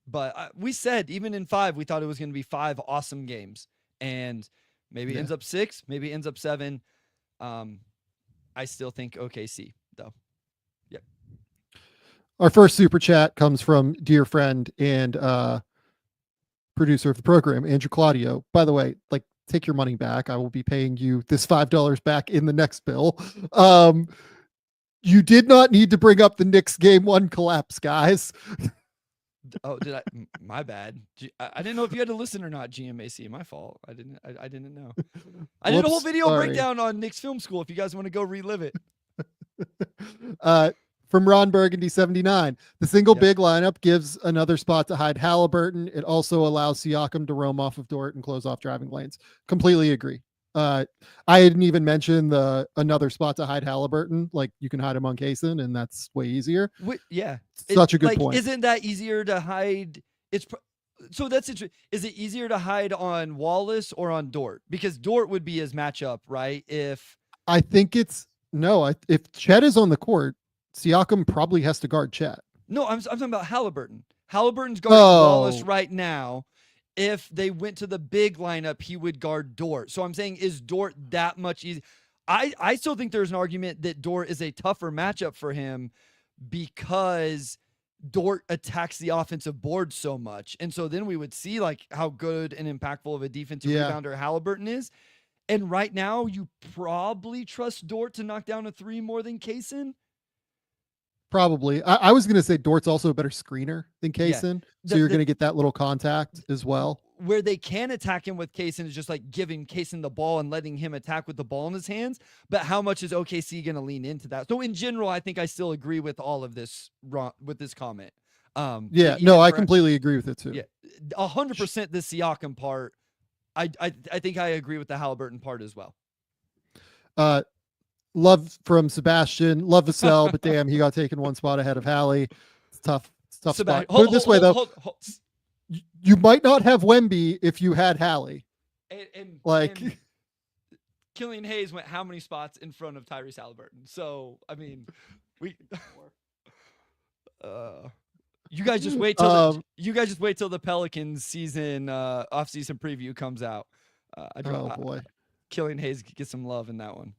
But we said even in 5, we thought it was going to be 5 awesome games, and maybe it ends up 6, maybe it ends up 7. I still think OKC though. Yep. Our first super chat comes from dear friend and producer of the program, Andrew Claudio. By the way, like take your money back. I will be paying you this $5 back in the next bill. You did not need to bring up the Knicks game 1 collapse, guys. Oh, did I? My bad. I didn't know if you had to listen or not. GMAC, my fault. I didn't know. I did a whole video breakdown on Knicks Film School. If you guys want to go relive it. From Ron Burgundy 79, the single big lineup gives another spot to hide Halliburton. It also allows Siakam to roam off of Dort and close off driving lanes. Completely agree. I didn't even mention another spot to hide Halliburton. Like you can hide him on Kaysen, and that's way easier. Such a good point. Isn't that easier to hide? So that's interesting. Is it easier to hide on Wallace or on Dort? Because Dort would be his matchup, right? I think if Chet is on the court, Siakam probably has to guard Chet. No, I'm talking about Halliburton. Halliburton's guarding Wallace right now. If they went to the big lineup, he would guard Dort. So I'm saying, is Dort that much easier? I still think there's an argument that Dort is a tougher matchup for him because Dort attacks the offensive board so much. And so then we would see like how good and impactful of a defensive rebounder Halliburton is. And right now you probably trust Dort to knock down a 3 more than Kaysen. Probably. I was going to say Dort's also a better screener than Kaysen. So you're going to get that little contact as well. Where they can attack him with Kaysen is just like giving Kaysen the ball and letting him attack with the ball in his hands. But how much is OKC going to lean into that? So in general, I think I still agree with all of this with this comment. I completely agree with it too. Yeah, 100% the Siakam part. I think I agree with the Halliburton part as well. Love from Sebastian. Love Vassell, but damn, he got taken one spot ahead of Hallie. It's tough. It's tough spot. Put it this way, though. You might not have Wemby if you had Hallie. And Killian Hayes went how many spots in front of Tyrese Halliburton? So, I mean, you guys just wait till the Pelicans season off-season preview comes out. Boy. Killian Hayes get some love in that one.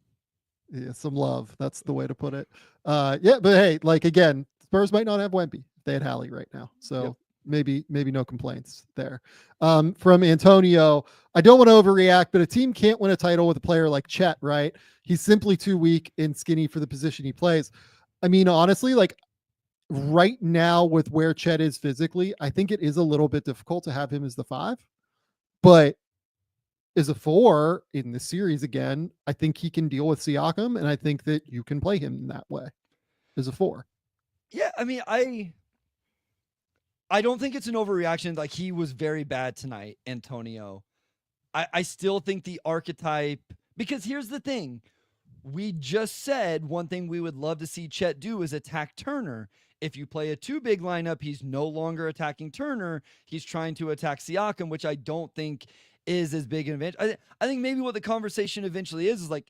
Yeah, some love. That's the way to put it. But hey, like again, Spurs might not have Wemby if they had Hallie right now. So maybe no complaints there. From Antonio, I don't want to overreact, but a team can't win a title with a player like Chet, right? He's simply too weak and skinny for the position he plays. I mean, honestly, like right now with where Chet is physically, I think it is a little bit difficult to have him as the 5, but as a 4 in the series again, I think he can deal with Siakam, and I think that you can play him in that way as a 4. Yeah, I mean, I don't think it's an overreaction. Like, he was very bad tonight, Antonio. I still think the archetype, because here's the thing. We just said one thing we would love to see Chet do is attack Turner. If you play a 2 big lineup, he's no longer attacking Turner. He's trying to attack Siakam, which I don't think is as big an advantage. I think maybe what the conversation eventually is like,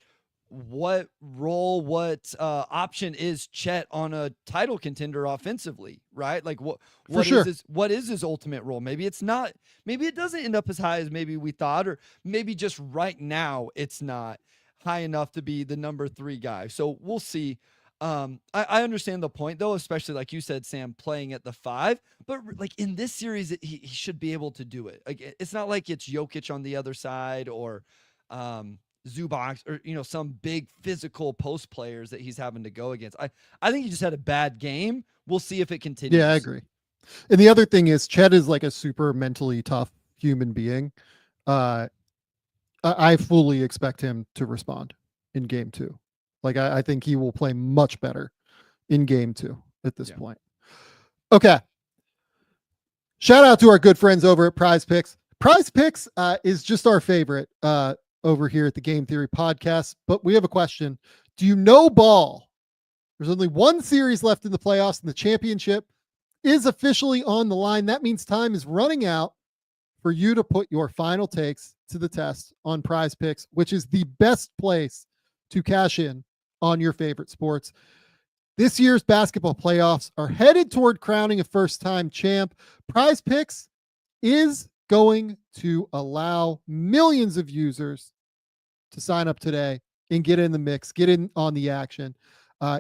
what role, what option is Chet on a title contender offensively, right? Like what is his ultimate role? Maybe it's not, maybe it doesn't end up as high as maybe we thought, or maybe just right now it's not high enough to be the number 3 guy. So we'll see. I understand the point though, especially like you said, Sam, playing at the 5, but like in this series, he should be able to do it. Like, it's not like it's Jokic on the other side or, Zubac or, some big physical post players that he's having to go against. I think he just had a bad game. We'll see if it continues. Yeah, I agree. And the other thing is Chet is like a super mentally tough human being. I fully expect him to respond in game 2. Like, I think he will play much better in game 2 at this point. Okay. Shout out to our good friends over at PrizePicks. PrizePicks is just our favorite over here at the Game Theory podcast. But we have a question. Do you know ball? There's only one series left in the playoffs, and the championship is officially on the line. That means time is running out for you to put your final takes to the test on PrizePicks, which is the best place to cash in on your favorite sports. This year's basketball playoffs are headed toward crowning a first-time champ. PrizePicks is going to allow millions of users to sign up today and get in the mix, get in on the action.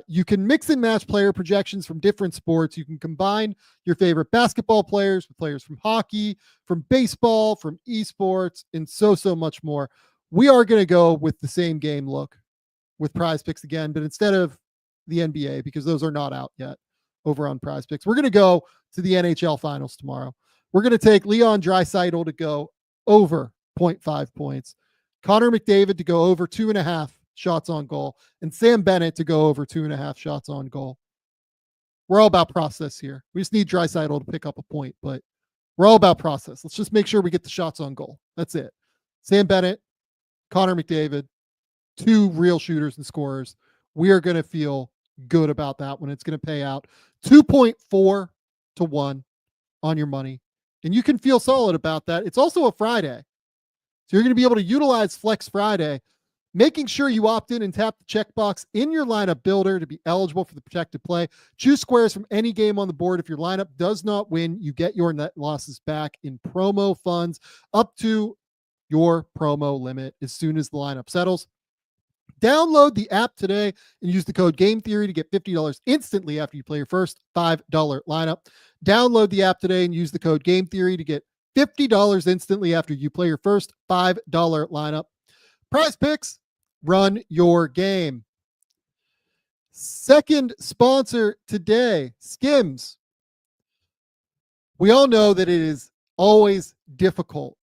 You can mix and match player projections from different sports. You can combine your favorite basketball players with players from hockey, from baseball, from esports, and so much more. We are going to go with the same game look with PrizePicks again, but instead of the NBA, because those are not out yet over on PrizePicks, we're going to go to the NHL finals tomorrow. We're going to take Leon Draisaitl to go over 0.5 points, Connor McDavid to go over 2.5 shots on goal, and Sam Bennett to go over 2.5 shots on goal. We're all about process here. We just need Draisaitl to pick up a point, but we're all about process. Let's just make sure we get the shots on goal. That's it. Sam Bennett, Connor McDavid, 2 real shooters and scorers. We are going to feel good about that when it's going to pay out 2.4 to 1 on your money. And you can feel solid about that. It's also a Friday. So you're going to be able to utilize Flex Friday, making sure you opt in and tap the checkbox in your lineup builder to be eligible for the protected play. Choose squares from any game on the board. If your lineup does not win, you get your net losses back in promo funds up to your promo limit as soon as the lineup settles. Download the app today and use the code Game Theory to get $50 instantly after you play your first $5 lineup. Download the app today and use the code Game Theory to get $50 instantly after you play your first $5 lineup. Prize Picks, run your game. Second sponsor today, SKIMS. We all know that it is always difficult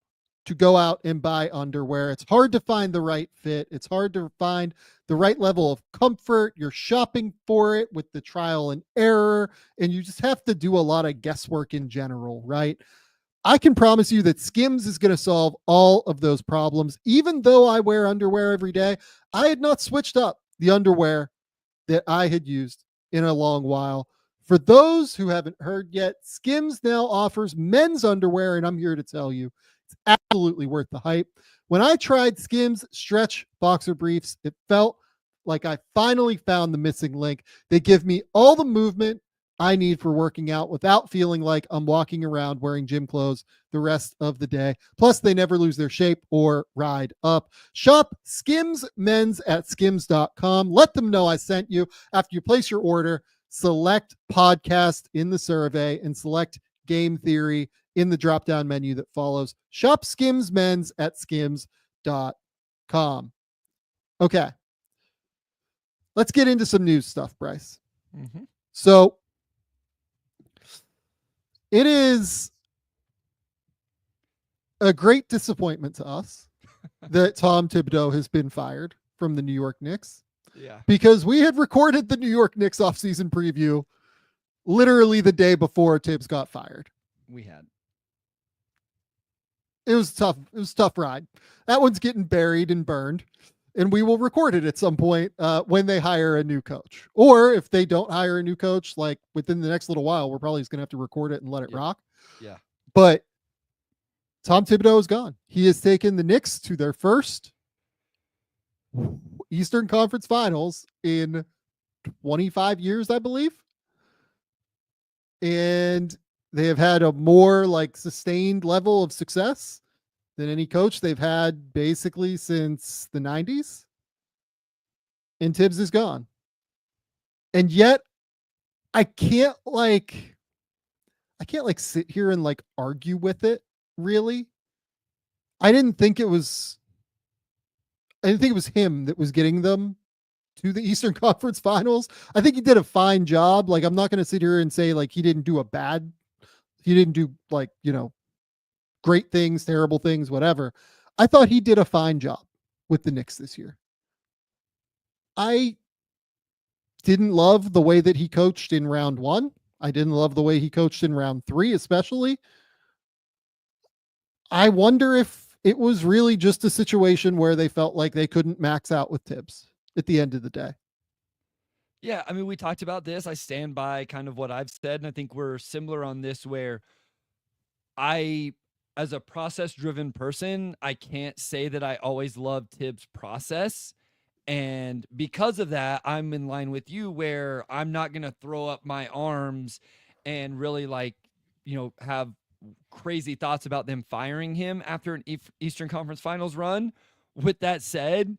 to go out and buy underwear. It's hard to find the right fit. It's hard to find the right level of comfort. You're shopping for it with the trial and error, and you just have to do a lot of guesswork in general, right? I can promise you that SKIMS is going to solve all of those problems. Even though I wear underwear every day, I had not switched up the underwear that I had used in a long while. For those who haven't heard yet, SKIMS now offers men's underwear, and I'm here to tell you, it's absolutely worth the hype. When I tried SKIMS stretch boxer briefs, it felt like I finally found the missing link. They give me all the movement I need for working out without feeling like I'm walking around wearing gym clothes the rest of the day. Plus, they never lose their shape or ride up. Shop SKIMS Men's at skims.com. Let them know I sent you. After you place your order, select podcast in the survey and select Game Theory in the drop-down menu that follows. Shop SKIMS Men's at skims.com. Okay. Let's get into some news stuff, Bryce. Mm-hmm. So it is a great disappointment to us that Tom Thibodeau has been fired from the New York Knicks. Yeah. Because we had recorded the New York Knicks offseason preview literally the day before Thibs got fired. We had. It was tough. It was a tough ride. That one's getting buried and burned. And we will record it at some point when they hire a new coach. Or if they don't hire a new coach, like within the next little while, we're probably just going to have to record it and let it rock. Yeah. But Tom Thibodeau is gone. He has taken the Knicks to their first Eastern Conference Finals in 25 years, I believe. And they have had a more like sustained level of success than any coach they've had basically since the 90s. And Thibs is gone. And yet I can't sit here and like argue with it, really. I didn't think it was him that was getting them to the Eastern Conference Finals. I think he did a fine job. Like, I'm not going to sit here and say like he didn't do like, great things, terrible things, whatever. I thought he did a fine job with the Knicks this year. I didn't love the way that he coached in round 1. I didn't love the way he coached in round 3, especially. I wonder if it was really just a situation where they felt like they couldn't max out with Thibs at the end of the day. Yeah, I mean, we talked about this. I stand by kind of what I've said, and I think we're similar on this, where as a process-driven person, I can't say that I always loved Thibs' process. And because of that, I'm in line with you where I'm not going to throw up my arms and really have crazy thoughts about them firing him after an Eastern Conference Finals run. With that said,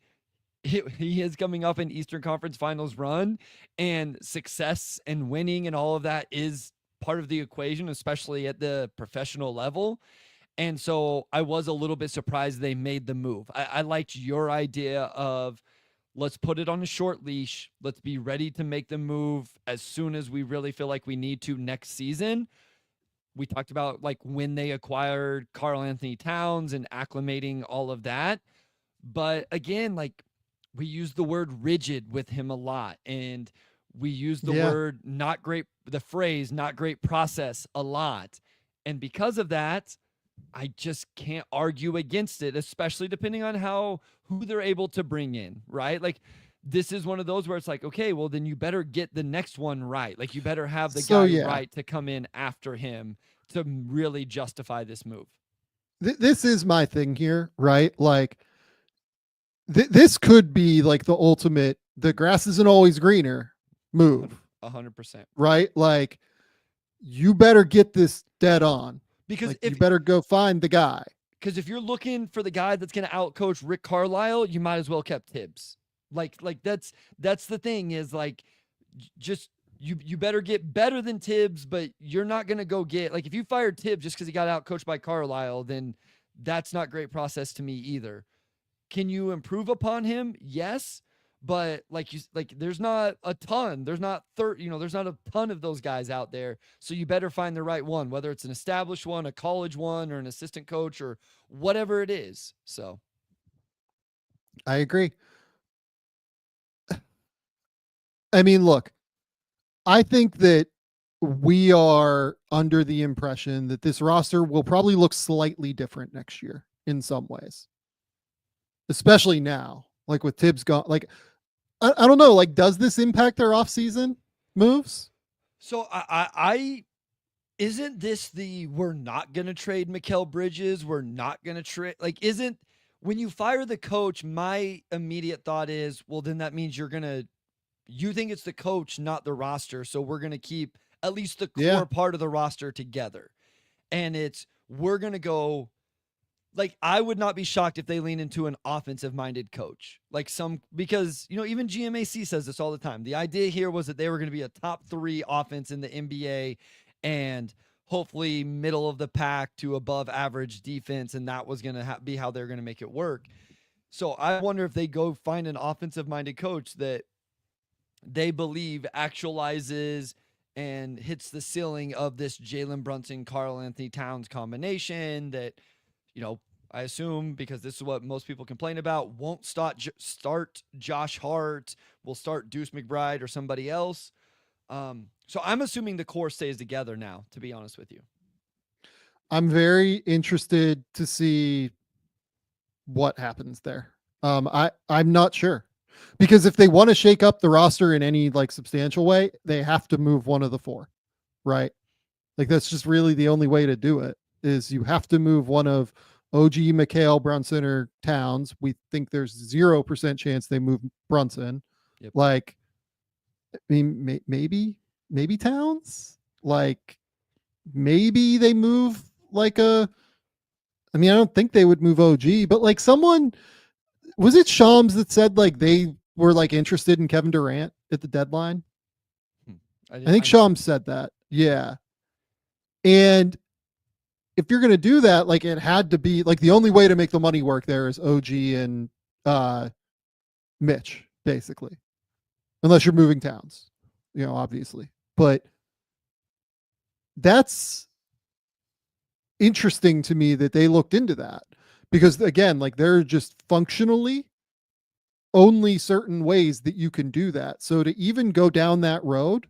he is coming up an Eastern Conference Finals run, and success and winning and all of that is part of the equation, especially at the professional level. And so I was a little bit surprised they made the move. I liked your idea of let's put it on a short leash. Let's be ready to make the move as soon as we really feel like we need to next season. We talked about like when they acquired Karl Anthony Towns and acclimating all of that. But again, like we use the word rigid with him a lot, and we use the phrase not great process a lot. And because of that, I just can't argue against it, especially depending on who they're able to bring in, right? Like this is one of those where it's like, okay, well then you better get the next one right. Like you better have the guy right to come in after him to really justify this move. This is my thing here, right? Like this could be like the ultimate, the grass isn't always greener move. 100%. Right? Like you better get this dead on. Because like, you better go find the guy. Because if you're looking for the guy that's going to outcoach Rick Carlisle, you might as well kept Thibs. Like that's the thing is like, just you better get better than Thibs, but you're not gonna go get, like, if you fired Thibs just because he got out coached by Carlisle, then that's not great process to me either. Can you improve upon him? Yes. But there's not a ton. There's not there's not a ton of those guys out there. So you better find the right one, whether it's an established one, a college one, or an assistant coach, or whatever it is. So I agree. I mean, look, I think that we are under the impression that this roster will probably look slightly different next year in some ways, especially now, like with Thibs gone. Like, I don't know, like, does this impact their offseason moves? So I isn't this the, we're not going to trade Mikal Bridges? We're not going to trade, like, isn't, when you fire the coach, my immediate thought is, well, then that means you think it's the coach, not the roster. So we're going to keep at least the core part of the roster together. And we're going to go, like, I would not be shocked if they lean into an offensive minded coach, because, even GMAC says this all the time. The idea here was that they were going to be a top 3 offense in the NBA and hopefully middle of the pack to above average defense. And that was going to be how they're going to make it work. So I wonder if they go find an offensive minded coach that they believe actualizes and hits the ceiling of this Jalen Brunson, Karl Anthony Towns combination that, I assume, because this is what most people complain about, won't start Josh Hart, will start Deuce McBride or somebody else. So I'm assuming the core stays together now, to be honest with you. I'm very interested to see what happens there. I'm not sure, because if they want to shake up the roster in any like substantial way, they have to move one of the 4, right? Like, that's just really the only way to do it, is you have to move one of OG, Mikal, Brunson, or Towns. We think there's 0% chance they move Brunson. Yep. Like, I mean, maybe Towns. Like, maybe they move I don't think they would move OG, but like, someone, was it Shams that said like they were like interested in Kevin Durant at the deadline? I think Shams said that. Yeah. And if you're going to do that, like, it had to be like, the only way to make the money work there is OG and Mitch, basically, unless you're moving Towns, obviously. But that's interesting to me that they looked into that, because again, like, there are just functionally only certain ways that you can do that. So to even go down that road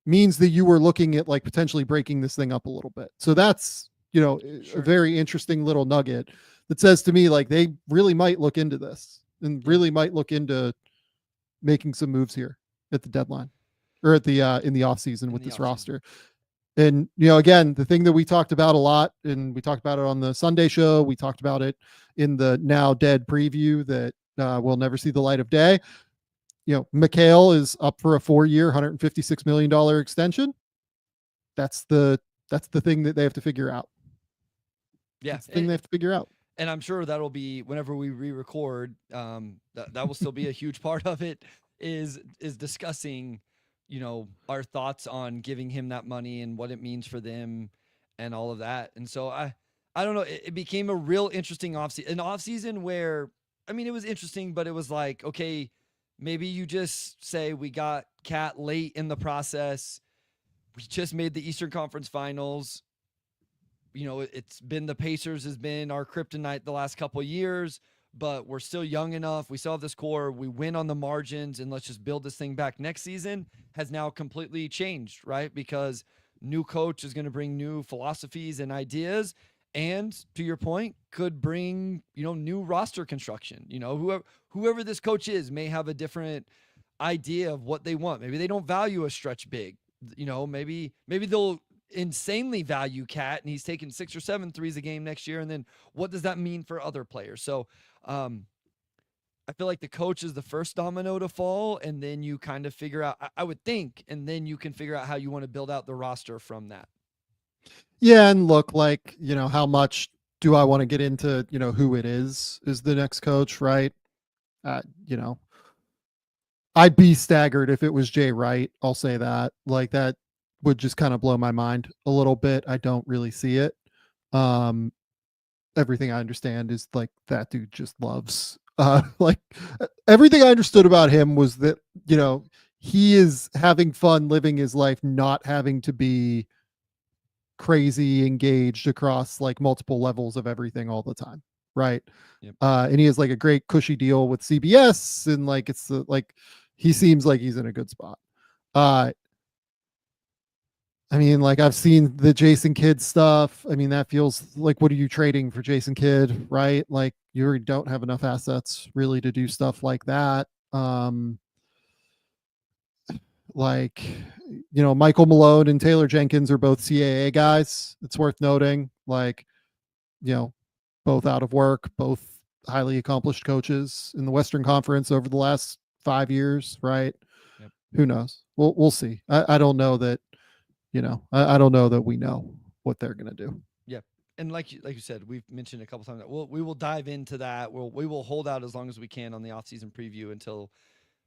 means that you were looking at like potentially breaking this thing up a little bit. So that's, Sure. a very interesting little nugget that says to me, like, they really might look into this and really might look into making some moves here at the deadline, or at the in the off season with this roster. And, again, the thing that we talked about a lot, and we talked about it on the Sunday show, we talked about it in the now dead preview that will never see the light of day. Mikal is up for a 4-year, $156 million extension. That's the thing that they have to figure out. Yeah. That's the thing they have to figure out. And I'm sure that'll be, whenever we re-record, that will still be a huge part of it, is discussing, our thoughts on giving him that money and what it means for them and all of that. And so I don't know, it became a real interesting offseason where, I mean, it was interesting, but it was like, okay, maybe you just say, we got Cat late in the process. We just made the Eastern Conference Finals. It's been, the Pacers has been our kryptonite the last couple of years, but we're still young enough. We still have this core. We win on the margins, and let's just build this thing back next season, has now completely changed, right? Because new coach is going to bring new philosophies and ideas. And to your point, could bring, new roster construction. Whoever this coach is may have a different idea of what they want. Maybe they don't value a stretch big. Maybe they'll insanely value Cat, and he's taking 6 or 7 threes a game next year. And then what does that mean for other players? So I feel like the coach is the first domino to fall, and then you kind of figure out, I would think, and then you can figure out how you want to build out the roster from that. Yeah, and look, like, how much do I want to get into, who it is the next coach, right? You know, I'd be staggered if it was Jay Wright. I'll say that. Like, that would just kind of blow my mind a little bit. I don't really see it. Everything I understand is like that dude just loves like everything I understood about him was that, you know, he is having fun living his life, not having to be crazy engaged across like multiple levels of everything all the time. Right. Yep. And he has like a great cushy deal with CBS, and like it's like he seems like he's in a good spot. I mean, like, I've seen the Jason Kidd stuff. I mean, that feels like, what are you trading for Jason Kidd, right? Like, you already don't have enough assets really to do stuff like that. Like, you know, Michael Malone and Taylor Jenkins are both CAA guys. It's worth noting, like, you know, both out of work, both highly accomplished coaches in the Western Conference over the last 5 years, right? Yep. Who knows? We'll see. I don't know that. You know, I don't know that we know what they're going to do. Yeah. And like you said, we've mentioned a couple times that we will dive into that. We will hold out as long as we can on the offseason preview until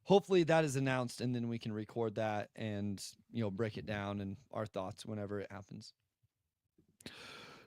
hopefully that is announced, and then we can record that and, you know, break it down and our thoughts whenever it happens.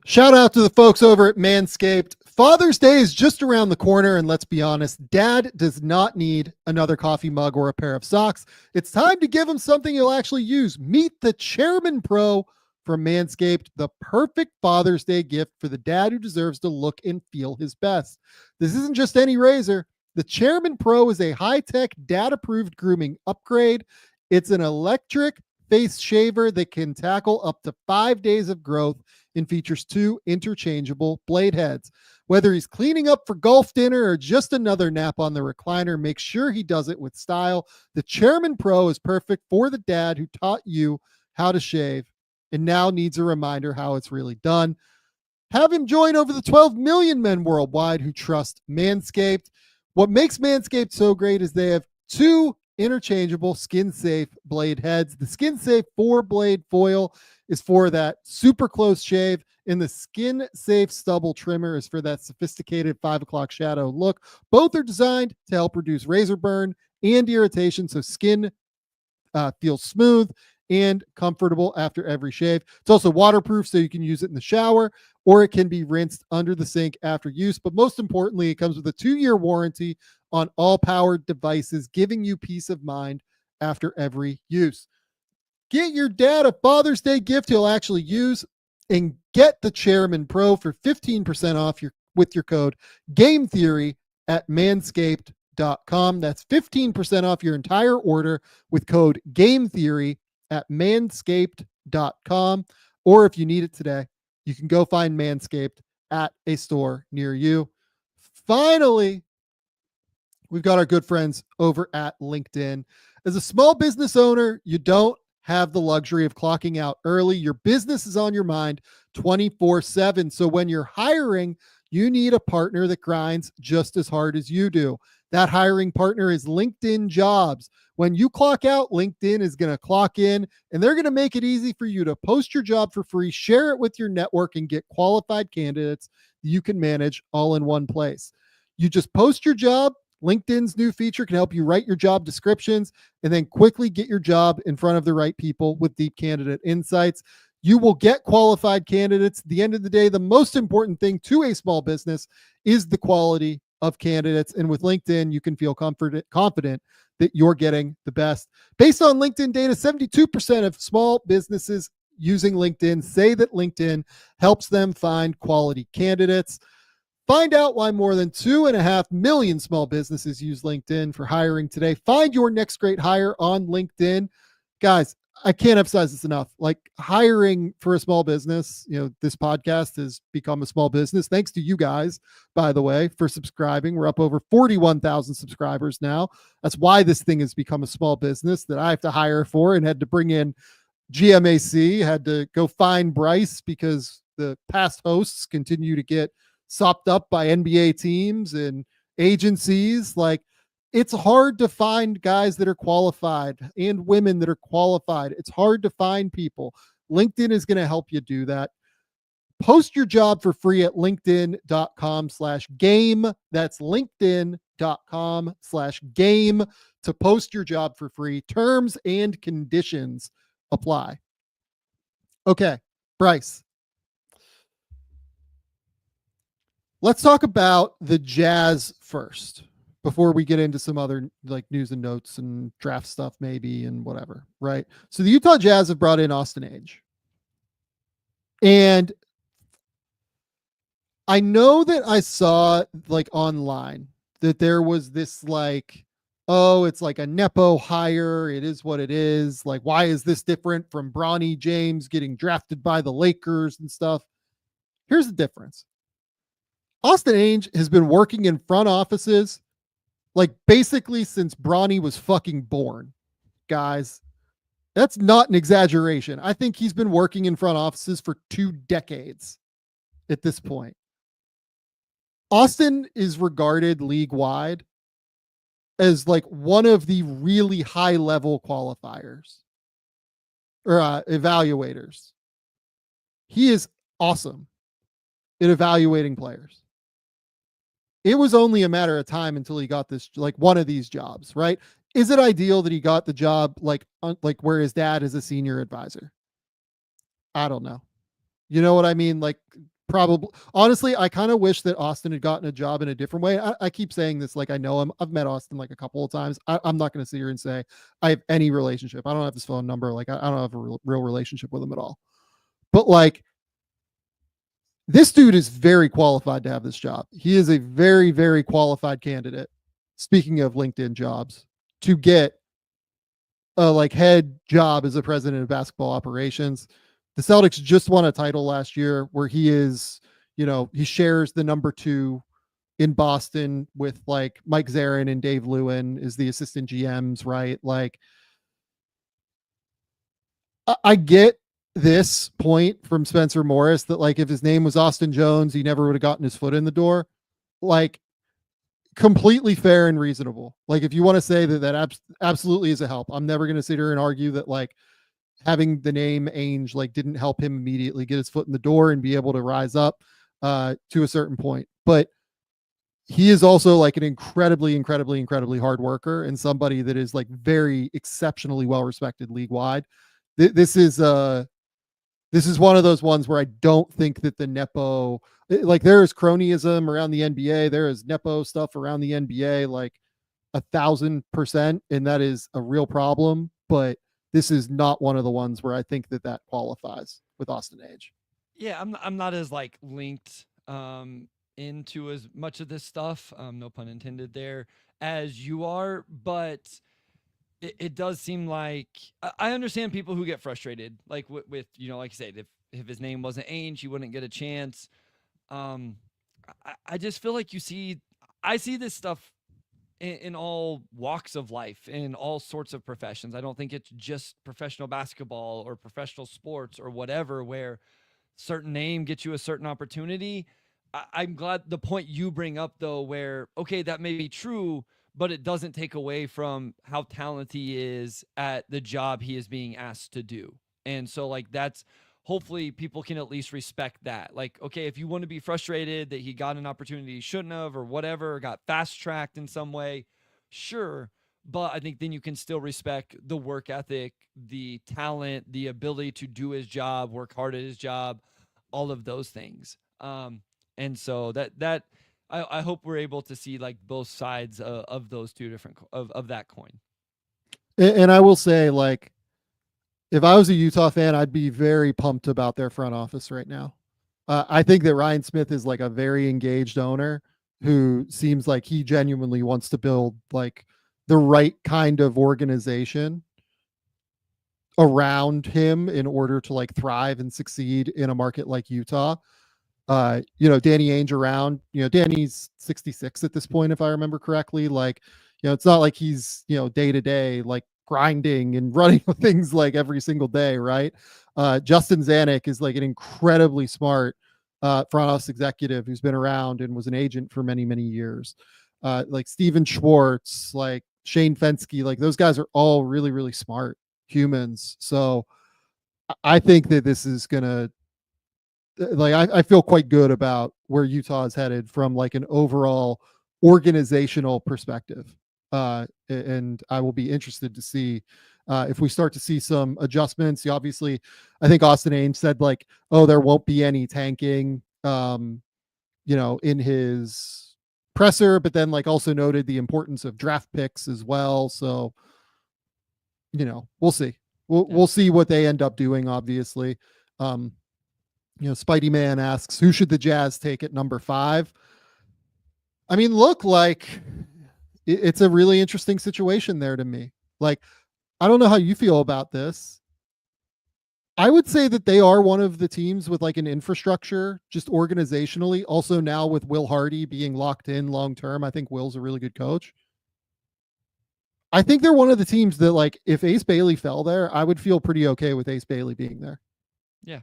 Shout out to the folks over at Manscaped. Father's Day is just around the corner, and let's be honest, Dad does not need another coffee mug or a pair of socks. It's time to give him something he'll actually use. Meet the Chairman Pro from Manscaped, the perfect Father's Day gift for the dad who deserves to look and feel his best. This isn't just any razor. The Chairman Pro is a high-tech, dad-approved grooming upgrade. It's an electric face shaver that can tackle up to 5 days of growth and features 2 interchangeable blade heads. Whether he's cleaning up for golf dinner or just another nap on the recliner, make sure he does it with style. The Chairman Pro is perfect for the dad who taught you how to shave and now needs a reminder how it's really done. Have him join over the 12 million men worldwide who trust Manscaped. What makes Manscaped so great is they have 2 interchangeable skin-safe blade heads. The skin-safe 4-blade foil is for that super close shave, and the skin-safe stubble trimmer is for that sophisticated 5 o'clock shadow look. Both are designed to help reduce razor burn and irritation, so skin feels smooth and comfortable after every shave. It's also waterproof, so you can use it in the shower, or it can be rinsed under the sink after use. But most importantly, it comes with a 2-year warranty on all powered devices, giving you peace of mind after every use. Get your dad a Father's Day gift he'll actually use, and get the Chairman Pro for 15% off with your code Game Theory at manscaped.com. That's 15% off your entire order with code Game Theory at manscaped.com. Or if you need it today, you can go find Manscaped at a store near you. Finally, we've got our good friends over at LinkedIn. As a small business owner, you don't have the luxury of clocking out early. Your business is on your mind 24/7. So when you're hiring, you need a partner that grinds just as hard as you do. That hiring partner is LinkedIn Jobs. When you clock out, LinkedIn is going to clock in, and they're going to make it easy for you to post your job for free, share it with your network, and get qualified candidates that you can manage all in one place. You just post your job. LinkedIn's new feature can help you write your job descriptions and then quickly get your job in front of the right people with deep candidate insights. You will get qualified candidates. At the end of the day, the most important thing to a small business is the quality of candidates. And with LinkedIn, you can feel confident that you're getting the best. Based on LinkedIn data, 72% of small businesses using LinkedIn say that LinkedIn helps them find quality candidates. Find out why more than 2.5 million small businesses use LinkedIn for hiring today. Find your next great hire on LinkedIn. Guys, I can't emphasize this enough. Like, hiring for a small business, you know, this podcast has become a small business. Thanks to you guys, by the way, for subscribing. We're up over 41,000 subscribers now. That's why this thing has become a small business that I have to hire for, and had to bring in GMAC, had to go find Bryce because the past hosts continue to get sopped up by NBA teams and agencies. Like, it's hard to find guys that are qualified and women that are qualified. It's hard to find people. LinkedIn is going to help you do that. Post your job for free at linkedin.com/game. That's linkedin.com/game to post your job for free. Terms and conditions apply. Okay, Bryce. Let's talk about the Jazz first before we get into some other like news and notes and draft stuff maybe and whatever, right? So the Utah Jazz have brought in Austin Ainge. And I know that I saw like online that there was this like, oh, it's like a Nepo hire. It is what it is. Like, why is this different from Bronny James getting drafted by the Lakers and stuff? Here's the difference. Austin Ainge has been working in front offices like basically since Bronny was fucking born, guys. That's not an exaggeration. I think he's been working in front offices for 2 decades at this point. Austin is regarded league-wide as like one of the really high-level qualifiers or evaluators. He is awesome at evaluating players. It was only a matter of time until he got this, like one of these jobs, right? Is it ideal that he got the job like where his dad is a senior advisor? I don't know. You know what I mean? Like probably, honestly, I kind of wish that Austin had gotten a job in a different way. I keep saying this, like I know him. I've met Austin like a couple of times. I'm not going to sit here and say I have any relationship. I don't have his phone number. Like I don't have a real relationship with him at all. But like, this dude is very qualified to have this job. He is a very, very qualified candidate. Speaking of LinkedIn jobs, to get a like head job as a president of basketball operations. The Celtics just won a title last year where he is, you know, he shares the number 2 in Boston with like Mike Zarin and Dave Lewin is the assistant GMs, right? Like I get this point from Spencer Morris that like if his name was Austin Jones, he never would have gotten his foot in the door. Like completely fair and reasonable. Like if you want to say that absolutely is a help. I'm never going to sit here and argue that like having the name Ainge like didn't help him immediately get his foot in the door and be able to rise up to a certain point. But he is also like an incredibly hard worker and somebody that is like very exceptionally well respected league wide. This is one of those ones where I don't think that the Nepo, like there is cronyism around the NBA. There is Nepo stuff around the NBA, like 1,000%. And that is a real problem. But this is not one of the ones where I think that qualifies with Austin Ainge. Yeah. I'm not as like linked, into as much of this stuff. No pun intended there as you are, but it does seem like I understand people who get frustrated, like with you know, like I said, if his name wasn't Ainge, he wouldn't get a chance. I just feel like I see this stuff in all walks of life, in all sorts of professions. I don't think it's just professional basketball or professional sports or whatever, where certain name gets you a certain opportunity. I'm glad the point you bring up though, where, okay, that may be true, but it doesn't take away from how talented he is at the job he is being asked to do. And so like, that's hopefully people can at least respect that. Like, okay, if you want to be frustrated that he got an opportunity he shouldn't have or whatever, or got fast tracked in some way, sure. But I think then you can still respect the work ethic, the talent, the ability to do his job, work hard at his job, all of those things. And so that I hope we're able to see like both sides of those two different of that coin. And I will say, like, if I was a Utah fan, I'd be very pumped about their front office right now. I think that Ryan Smith is like a very engaged owner who seems like he genuinely wants to build like the right kind of organization around him in order to like thrive and succeed in a market like Utah. You know, Danny Ainge around, you know, Danny's 66 at this point, if I remember correctly. Like, you know, it's not like he's, you know, day to day, like grinding and running things like every single day. Right. Justin Zanuck is like an incredibly smart front office executive who's been around and was an agent for many, many years. Like Steven Schwartz, like Shane Fensky, like those guys are all really, really smart humans. So I think that this is going to, like I feel quite good about where Utah is headed from like an overall organizational perspective. And I will be interested to see if we start to see some adjustments. Obviously, I think Austin Ainge said like, oh, there won't be any tanking, in his presser, but then like also noted the importance of draft picks as well. So, we'll see. We'll see what they end up doing, obviously. Spidey Man asks, who should the Jazz take at number 5? I mean, look, like it's a really interesting situation there to me. Like, I don't know how you feel about this. I would say that they are one of the teams with like an infrastructure, just organizationally. Also now with Will Hardy being locked in long term, I think Will's a really good coach. I think they're one of the teams that like if Ace Bailey fell there, I would feel pretty okay with Ace Bailey being there. Yeah.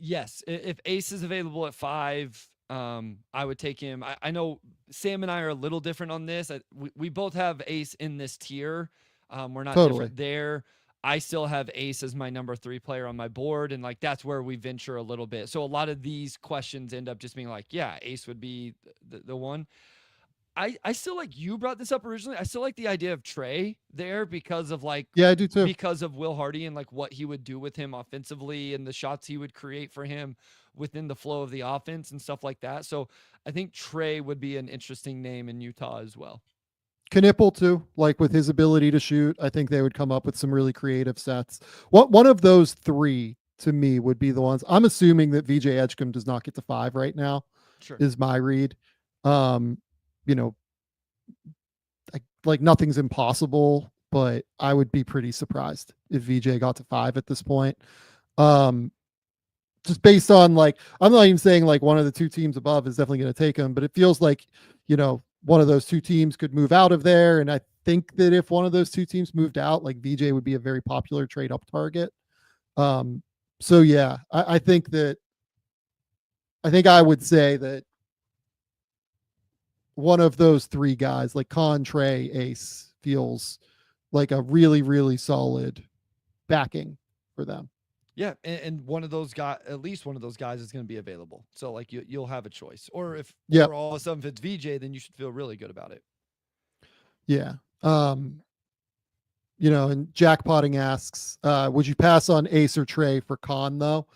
Yes, if Ace is available at 5, I would take him. I know Sam and I are a little different on this. We both have Ace in this tier. We're not different there. I still have Ace as my number 3 player on my board, and like that's where we venture a little bit. So a lot of these questions end up just being like, yeah, Ace would be the one. I still like, you brought this up originally. I still like the idea of Trey there because of like, yeah, I do too. Because of Will Hardy and like what he would do with him offensively and the shots he would create for him within the flow of the offense and stuff like that. So I think Trey would be an interesting name in Utah as well. Knipple too, like with his ability to shoot, I think they would come up with some really creative sets. One of those 3 to me would be the ones. I'm assuming that VJ Edgecombe does not get to 5 right now. Sure. Is my read. Like nothing's impossible, but I would be pretty surprised if VJ got to 5 at this point. Just based on like, I'm not even saying like one of the 2 teams above is definitely going to take him, but it feels like, one of those 2 teams could move out of there. And I think that if one of those 2 teams moved out, like VJ would be a very popular trade up target. So yeah, I think I would say that one of those 3 guys, like Con, Trey, Ace, feels like a really, really solid backing for them. Yeah, and one of those guys, at least one of those guys, is going to be available. So like you'll have a choice. Or if all of a sudden if it's VJ, then you should feel really good about it. Yeah. And Jackpotting asks, would you pass on Ace or Trey for Con though?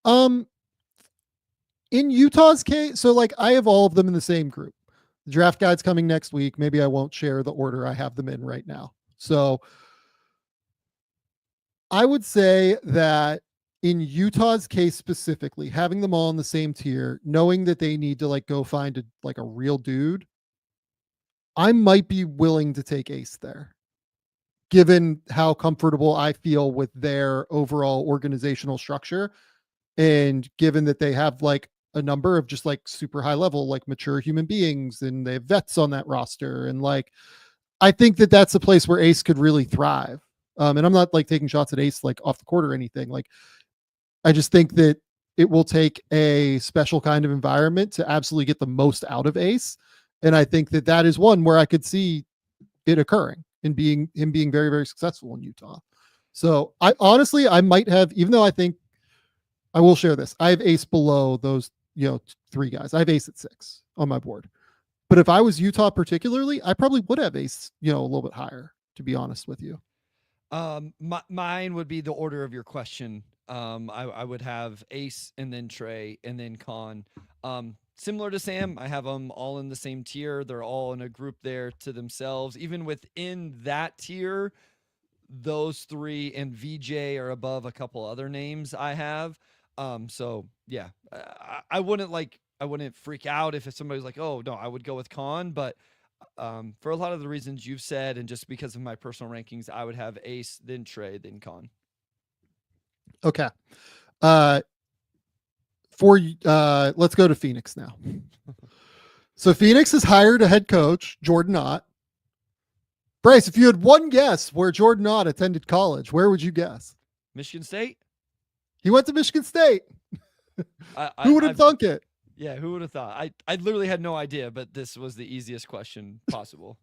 In Utah's case, so like I have all of them in the same group. The draft guide's coming next week. Maybe I won't share the order I have them in right now. So I would say that in Utah's case specifically, having them all in the same tier, knowing that they need to like go find a real dude, I might be willing to take Ace there, given how comfortable I feel with their overall organizational structure. And given that they have like a number of just like super high level, like mature human beings, and they have vets on that roster. And like, I think that that's a place where Ace could really thrive. And I'm not like taking shots at Ace, like off the court or anything. Like, I just think that it will take a special kind of environment to absolutely get the most out of Ace. And I think that that is one where I could see it occurring and him being very, very successful in Utah. So I honestly, I might have, even though I think I will share this, I have Ace below those, 3 guys. I have Ace at 6 on my board. But if I was Utah particularly, I probably would have Ace, a little bit higher, to be honest with you. Mine would be the order of your question. I would have Ace and then Trey and then Con. Similar to Sam, I have them all in the same tier. They're all in a group there to themselves. Even within that tier, those 3 and VJ are above a couple other names I have. So yeah, I wouldn't freak out if somebody's like, oh no, I would go with Con, but for a lot of the reasons you've said, and just because of my personal rankings, I would have Ace, then Trey, then Con. Okay. Let's go to Phoenix now. So Phoenix has hired a head coach, Jordan Ott. Bryce, if you had one guess where Jordan Ott attended college, where would you guess? Michigan State. He went to Michigan State. Who would have thunk it? Yeah, who would have thought? I literally had no idea, but this was the easiest question possible.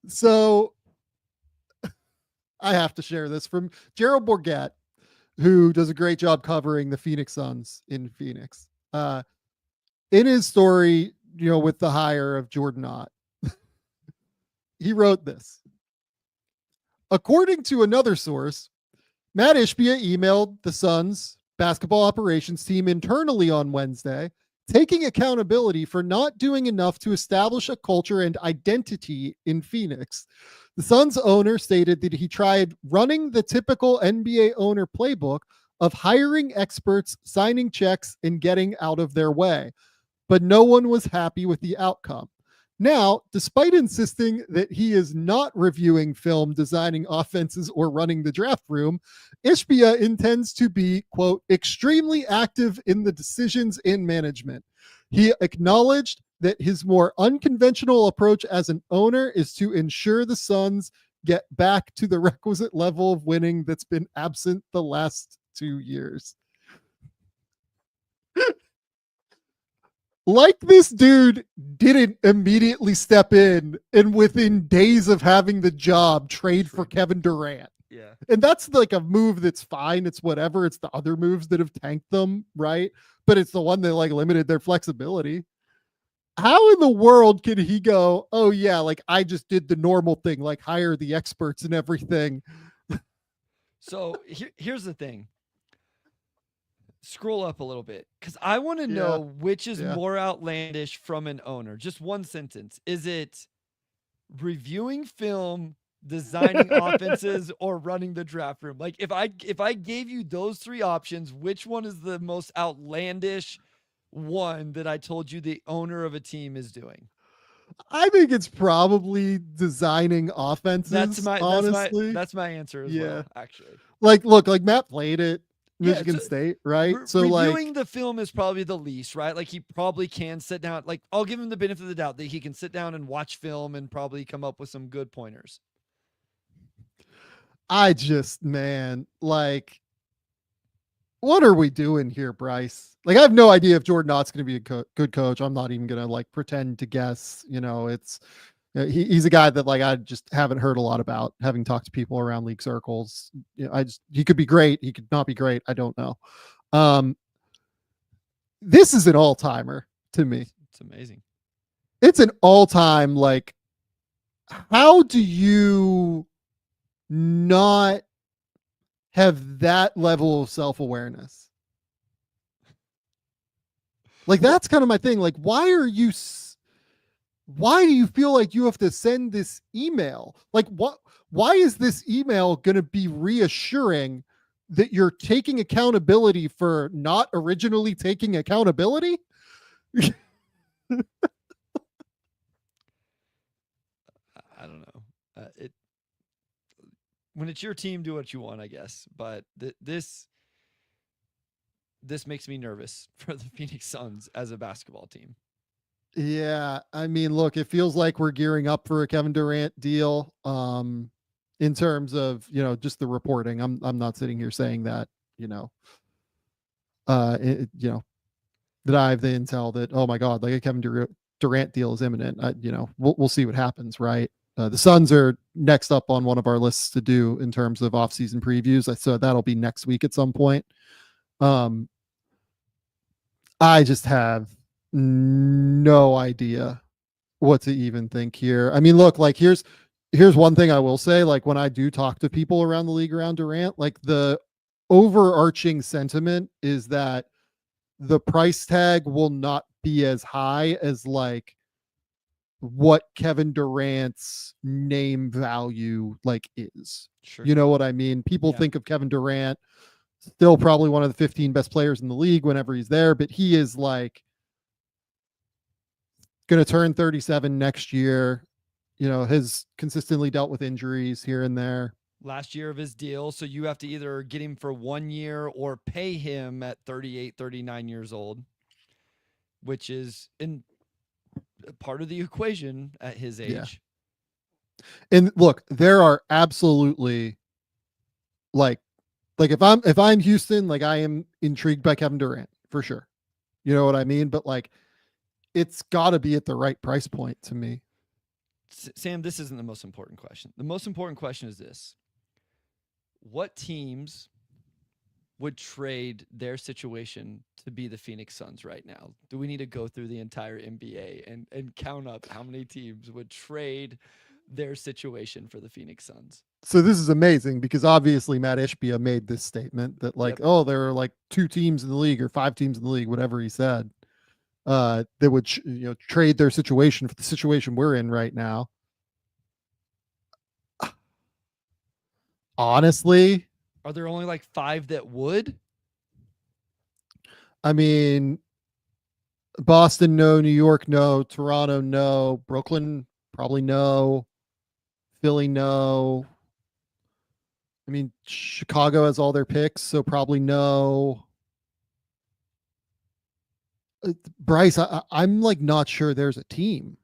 So I have to share this from Gerald Bourget. who does a great job covering the Phoenix Suns in Phoenix. In his story, with the hire of Jordan Ott, he wrote this. According to another source, Matt Ishbia emailed the Suns basketball operations team internally on Wednesday, taking accountability for not doing enough to establish a culture and identity in Phoenix. The Suns owner stated that he tried running the typical NBA owner playbook of hiring experts, signing checks, and getting out of their way, but no one was happy with the outcome. Now, despite insisting that he is not reviewing film, designing offenses, or running the draft room, Ishbia intends to be, quote, extremely active in the decisions in management. He acknowledged that his more unconventional approach as an owner is to ensure the Suns get back to the requisite level of winning that's been absent the last 2 years. Like this dude didn't immediately step in and within days of having the job trade for Kevin Durant. Yeah. And that's like a move that's fine. It's whatever. It's the other moves that have tanked them, right? But it's the one that like limited their flexibility. How in the world can he go, oh yeah, like I just did the normal thing, like hire the experts and everything? So here's the thing. Scroll up a little bit because I want to know which is more outlandish from an owner. Just one sentence. Is it reviewing film, designing offenses, or running the draft room? Like if I gave you those three options, which one is the most outlandish one that I told you the owner of a team is doing? I think it's probably designing offenses. Honestly, that's my answer as well, actually. Like, look, like Matt played at Michigan State, right? So reviewing the film is probably the least, right? Like he probably can sit down. Like I'll give him the benefit of the doubt that he can sit down and watch film and probably come up with some good pointers. Man, like, what are we doing here, Bryce? Like, I have no idea if Jordan Ott's going to be a good coach. I'm not even going to like pretend to guess. He's a guy that like I just haven't heard a lot about, having talked to people around league circles. He could be great, he could not be great. I don't know. This is an all-timer to me. It's amazing. It's an all-time, like, how do you not have that level of self-awareness? Like, that's kind of my thing. Like, why do you feel like you have to send this email? Like, why is this email going to be reassuring that you're taking accountability for not originally taking accountability? I don't know. When it's your team, do what you want, I guess. But this makes me nervous for the Phoenix Suns as a basketball team. Yeah, I mean, look, it feels like we're gearing up for a Kevin Durant deal. In terms of just the reporting, I'm not sitting here saying that that I have the intel that, oh my god, like a Kevin Durant deal is imminent. We'll see what happens, right? The Suns are next up on one of our lists to do in terms of off-season previews, so that'll be next week at some point. I just have no idea what to even think here. I mean, look, like here's one thing I will say. Like when I do talk to people around the league around Durant, like the overarching sentiment is that the price tag will not be as high as like what Kevin Durant's name value like is. Sure. You know what I mean? People think of Kevin Durant still probably one of the 15 best players in the league whenever he's there, but he is like going to turn 37 next year, has consistently dealt with injuries here and there. Last year of his deal. So you have to either get him for 1 year or pay him at 38, 39 years old, which is in part of the equation at his age. Yeah. And look, there are absolutely like if I'm Houston, like I am intrigued by Kevin Durant for sure. You know what I mean? But like, it's got to be at the right price point to me. Sam, this isn't the most important question. The most important question is this: what teams would trade their situation to be the Phoenix Suns right now? Do we need to go through the entire NBA and count up how many teams would trade their situation for the Phoenix Suns? So this is amazing because obviously Matt Ishbia made this statement that like, Yep. oh, there are like 2 teams in the league or 5 teams in the league, whatever he said, that would trade their situation for the situation we're in right now. Honestly, Are there only like 5 that would? I mean, Boston, no. New York, no. Toronto, no. Brooklyn, probably no. Philly, no. I mean, Chicago has all their picks, so probably no. Bryce, I'm like not sure there's a team.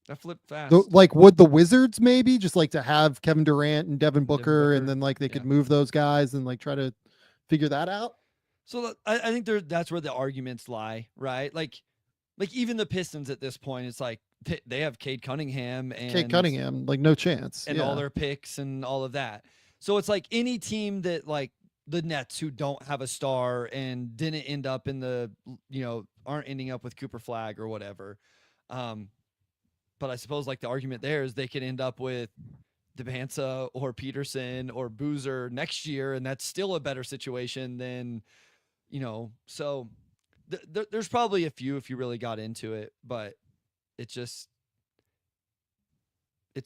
I flipped fast. Like, would the Wizards maybe just like to have Kevin Durant and Devin Booker, and then like they could move those guys and like try to figure that out? So I think that's where the arguments lie, right? Like even the Pistons at this point, it's like they have Cade Cunningham like no chance, and all their picks and all of that. So it's like any team that like the Nets who don't have a star and didn't end up in the aren't ending up with Cooper Flag or whatever. But I suppose like the argument there is they could end up with Debanza or Peterson or Boozer next year, and that's still a better situation than, so there's probably a few if you really got into it, but it's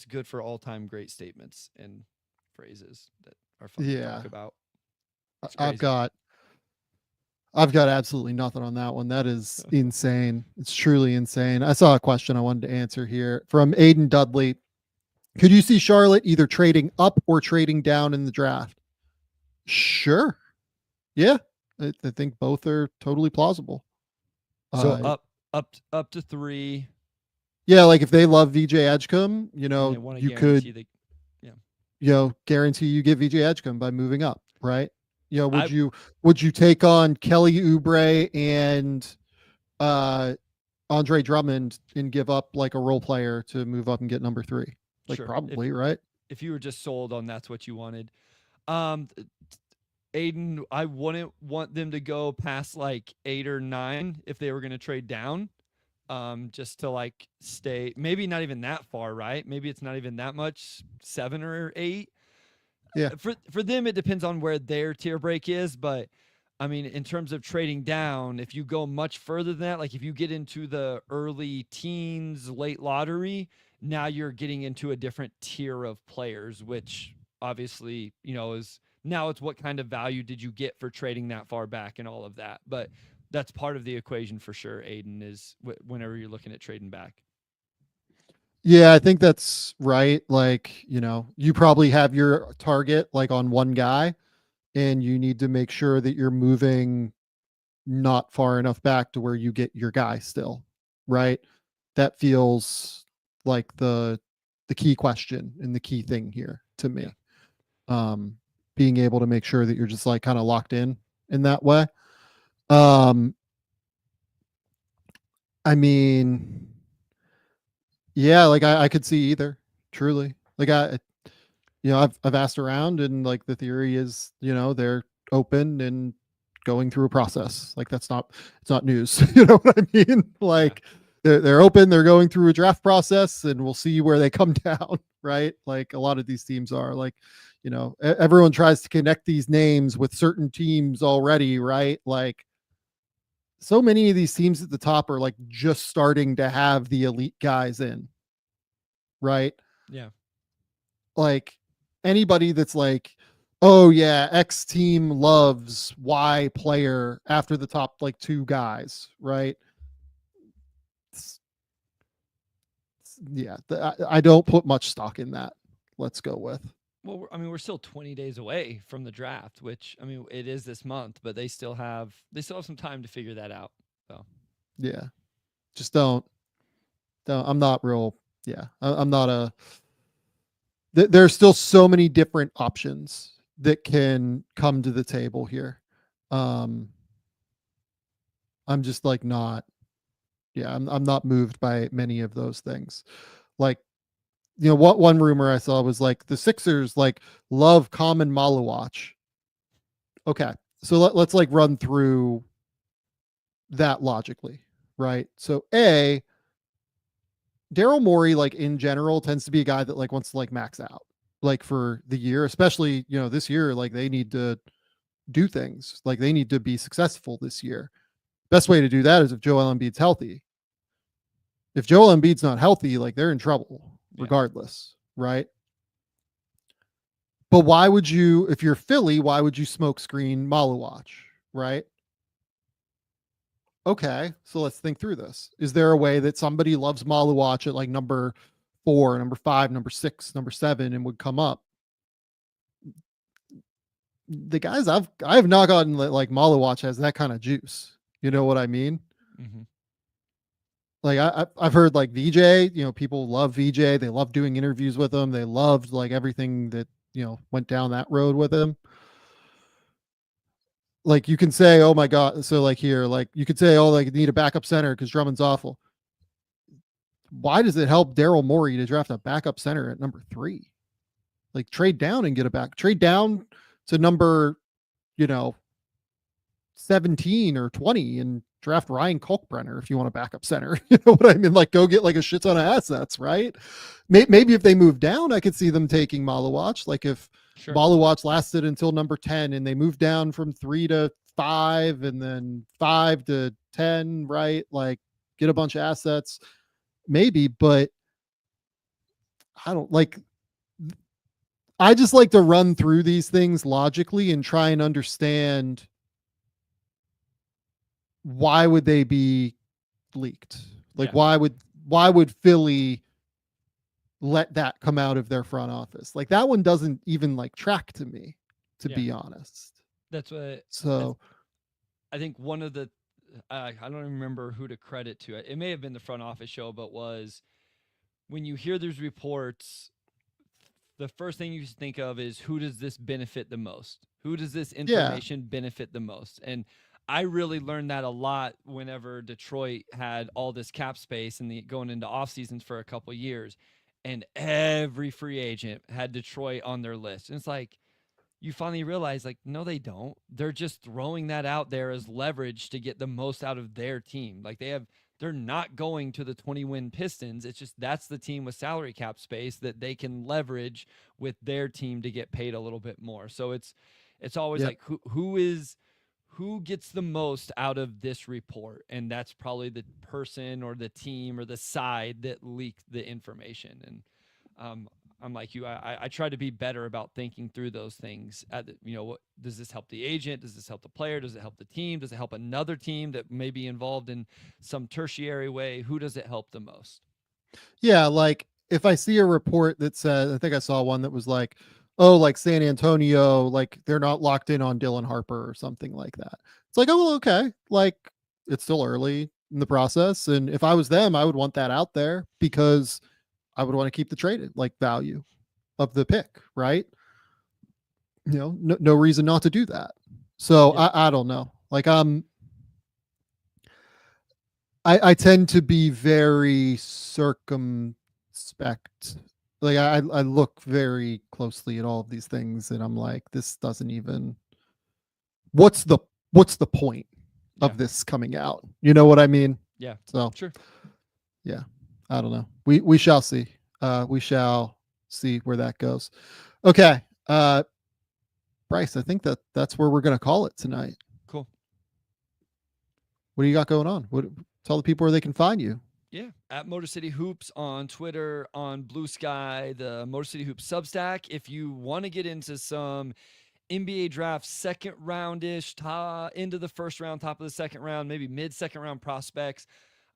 good for all-time great statements and phrases that are fun to talk about. I've got absolutely nothing on that one. That is insane. It's truly insane. I saw a question I wanted to answer here from Aiden Dudley. Could you see Charlotte either trading up or trading down in the draft? Sure. Yeah. I think both are totally plausible. So up to 3. Yeah, like if they love VJ Edgecombe, you could guarantee you get VJ Edgecombe by moving up, right? Would you take on Kelly Oubre and Andre Drummond and give up like a role player to move up and get number 3? Like sure. Probably, right? If you were just sold on that's what you wanted. Aiden, I wouldn't want them to go past like 8 or 9 if they were going to trade down. Just to like stay, maybe not even that far, right? Maybe it's not even that much, 7 or 8. Yeah. For them, it depends on where their tier break is. But I mean, in terms of trading down, if you go much further than that, like if you get into the early teens, late lottery, now you're getting into a different tier of players, which obviously, is now it's what kind of value did you get for trading that far back and all of that. But that's part of the equation for sure, Aiden, is whenever you're looking at trading back. Yeah, I think that's right. Like, you probably have your target like on one guy, and you need to make sure that you're moving not far enough back to where you get your guy still, right? That feels like the key question and the key thing here to me. Yeah. Being able to make sure that you're just like kind of locked in that way. I mean, yeah, like I could see either, truly. Like I've asked around, and like the theory is, they're open and going through a process. Like it's not news. You know what I mean? Like they're open, they're going through a draft process, and we'll see where they come down, right? Like a lot of these teams are like, everyone tries to connect these names with certain teams already, right? Like so many of these teams at the top are like just starting to have the elite guys in, right? Yeah. Like anybody that's like, oh yeah, X team loves Y player after the top like 2 guys, right? I don't put much stock in that. Let's go with. Well, I mean, we're still 20 days away from the draft, which I mean, it is this month, but they still have some time to figure that out. So, yeah, just don't. I'm not real. Yeah, I'm not there's still so many different options that can come to the table here. I'm just like not. Yeah, I'm not moved by many of those things. Like what one rumor I saw was like the Sixers like love common Malawatch. Okay. So let's like run through that logically, right? So Daryl Morey, like in general, tends to be a guy that like wants to like max out like for the year, especially, this year, like they need to do things, like they need to be successful this year. Best way to do that is if Joel Embiid's healthy. If Joel Embiid's not healthy, like they're in trouble regardless, right? But why would you, if you're Philly, why would you smoke screen Malawatch, right? Okay, so let's think through this. Is there a way that somebody loves Malawatch at like number 4, number 5, number 6, number 7, and would come up? The guys I have not gotten like Malawatch has that kind of juice. You know what I mean? Mm-hmm. Like I've heard like VJ, people love VJ. They love doing interviews with him. They loved like everything that, went down that road with him. Like you can say, oh my God. So like here, like you could say, oh, like you need a backup center because Drummond's awful. Why does it help Daryl Morey to draft a backup center at number 3? Like trade down and get a back. Trade down to number, 17 or 20 and draft Ryan Kalkbrenner if you want a backup center. You know what I mean? Like go get like a shit ton of assets, right? Maybe if they move down, I could see them taking Malawatch. Like if Malawatch lasted until number 10 and they moved down from 3 to 5 and then 5 to 10, right? Like get a bunch of assets, maybe, but I just like to run through these things logically and try and understand why would they be leaked? Like why would Philly let that come out of their front office? Like that one doesn't even like track to me, to be honest. That's what. So I think one of the I don't remember who to credit to it. It may have been the front office show, but was when you hear these reports, the first thing you think of is who does this benefit the most? Who does this information benefit the most? And I really learned that a lot whenever Detroit had all this cap space and going into off seasons for a couple of years, and every free agent had Detroit on their list. And it's like, you finally realize, like, no, they don't. They're just throwing that out there as leverage to get the most out of their team. Like they're not going to the 20-win Pistons. It's just that's the team with salary cap space that they can leverage with their team to get paid a little bit more. So it's always like who gets the most out of this report, and that's probably the person or the team or the side that leaked the information. And I'm like you. I try to be better about thinking through those things. What does this help the agent? Does this help the player? Does it help the team? Does it help another team that may be involved in some tertiary way? Who does it help the most? Yeah, like if I see a report that says, I think I saw one that was like, oh, like San Antonio, like they're not locked in on Dylan Harper or something like that. It's like, oh, well, okay, like it's still early in the process, and if I was them, I would want that out there because I would want to keep the traded like value of the pick, right? No reason not to do that. So I don't know. Like I tend to be very circumspect. Like I look very closely at all of these things, and I'm like, this doesn't even. What's the point of this coming out? You know what I mean? Yeah. So sure. Yeah, I don't know. We shall see. We shall see where that goes. Okay. Bryce, I think that's where we're going to call it tonight. Cool. What do you got going on? Tell the people where they can find you. Yeah, at Motor City Hoops on Twitter, on Blue Sky, the Motor City Hoops Substack. If you want to get into some NBA draft second roundish, into the first round, top of the second round, maybe mid second round prospects,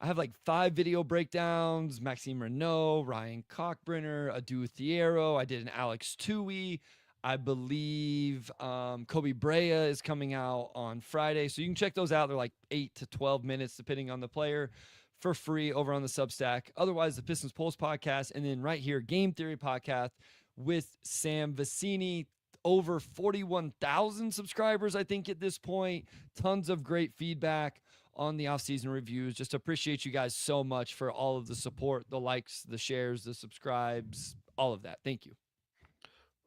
I have like 5 video breakdowns. Maxime Renault, Ryan Kalkbrenner, Adu Thiero. I did an Alex Tui. I believe Kobe Brea is coming out on Friday. So you can check those out. They're like 8 to 12 minutes, depending on the player, for free over on the Substack. Otherwise, the Pistons Pulse podcast. And then right here, Game Theory podcast with Sam Vecenie. Over 41,000 subscribers, I think, at this point. Tons of great feedback on the off-season reviews. Just appreciate you guys so much for all of the support, the likes, the shares, the subscribes, all of that. Thank you.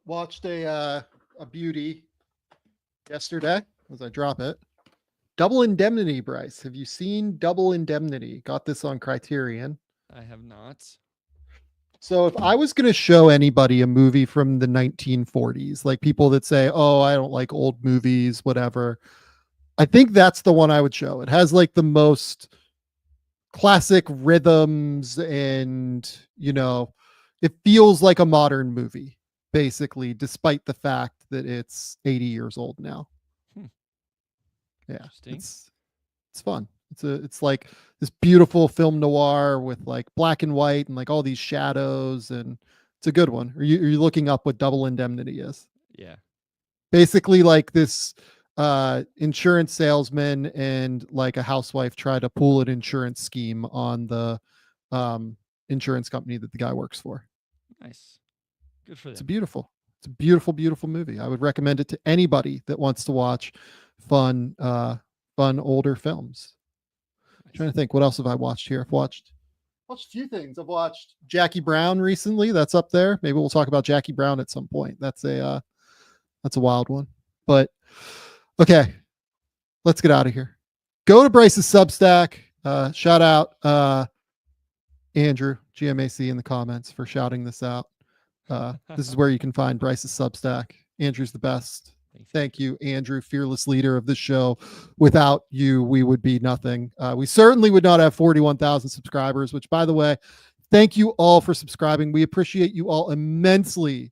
Watched a beauty yesterday as I drop it. Double Indemnity, Bryce. Have you seen Double Indemnity? Got this on Criterion. I have not. So if I was going to show anybody a movie from the 1940s, like people that say, oh, I don't like old movies, whatever, I think that's the one I would show. It has like the most classic rhythms and, you know, it feels like a modern movie, basically, despite the fact that it's 80 years old now. Yeah, it's fun. It's like this beautiful film noir with like black and white and like all these shadows, and it's a good one. Are you looking up what Double Indemnity is? Yeah. Basically like this insurance salesman and like a housewife try to pull an insurance scheme on the insurance company that the guy works for. Nice. Good for them. It's a beautiful, beautiful movie. I would recommend it to anybody that wants to watch fun older films. I'm trying to think, what else have I watched here? I've watched a few things. I've watched Jackie Brown recently. That's up there. Maybe we'll talk about Jackie Brown at some point. That's a wild one. But okay, let's get out of here. Go to Bryce's Substack. Shout out Andrew GMAC in the comments for shouting this out. This is where you can find Bryce's Substack. Andrew's the best. Thank you, Andrew, fearless leader of the show. Without you, we would be nothing. We certainly would not have 41,000 subscribers, which, by the way, thank you all for subscribing. We appreciate you all immensely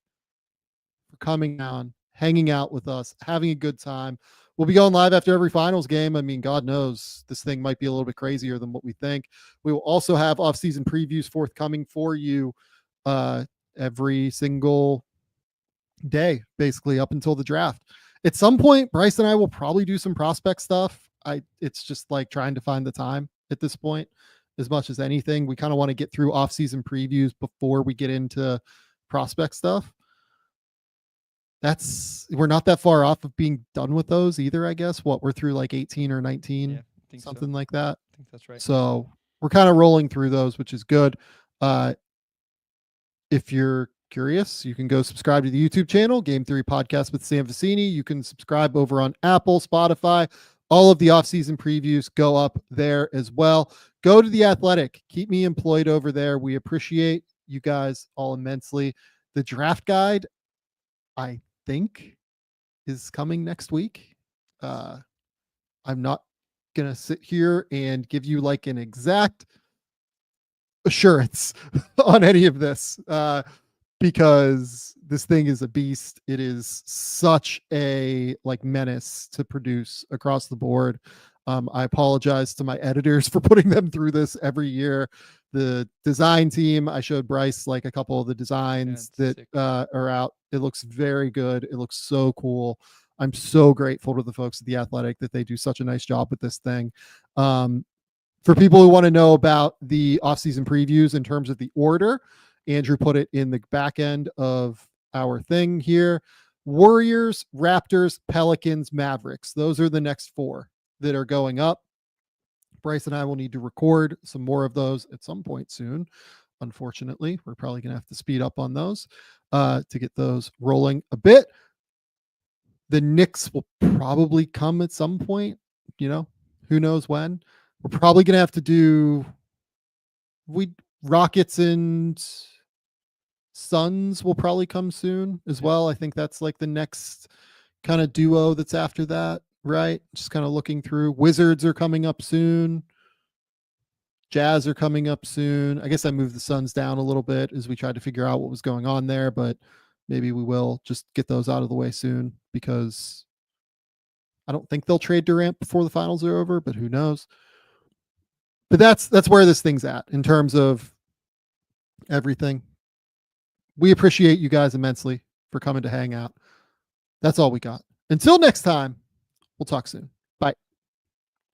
for coming on, hanging out with us, having a good time. We'll be going live after every finals game. I mean, God knows this thing might be a little bit crazier than what we think. We will also have off-season previews forthcoming for you every single day, basically up until the draft. At some point, Bryce and I will probably do some prospect stuff. It's just like trying to find the time at this point as much as anything. We kind of want to get through off-season previews before we get into prospect stuff. We're not that far off of being done with those either, I guess. We're through like 18 or 19, something like that. I think that's right. So we're kind of rolling through those, which is good. If you're curious, you can go subscribe to the YouTube channel, Game 3 Podcast with Sam Vecenie. You can subscribe over on Apple, Spotify. All of the off-season previews go up there as well. Go to The Athletic. Keep me employed over there. We appreciate you guys all immensely. The draft guide, I think, is coming next week. I'm not going to sit here and give you like an exact assurance on any of this because this thing is a beast. It is such a like menace to produce across the board. I apologize to my editors for putting them through this every year. The design team, I showed Bryce like a couple of the designs that are out. It looks very good. It looks so cool. I'm so grateful to the folks at The Athletic that they do such a nice job with this thing. For people who want to know about the offseason previews in terms of the order, Andrew put it in the back end of our thing here. Warriors, Raptors, Pelicans, Mavericks. Those are the next four that are going up. Bryce and I will need to record some more of those at some point soon. Unfortunately, we're probably going to have to speed up on those to get those rolling a bit. The Knicks will probably come at some point, you know, who knows when. We're probably going to have to do Rockets and Suns will probably come soon as well. I think that's like the next kind of duo that's after that, right? Just kind of looking through. Wizards are coming up soon. Jazz are coming up soon. I guess I moved the Suns down a little bit as we tried to figure out what was going on there, but maybe we will just get those out of the way soon because I don't think they'll trade Durant before the finals are over, but who knows? But that's where this thing's at in terms of everything. We appreciate you guys immensely for coming to hang out. That's all we got. Until next time, we'll talk soon.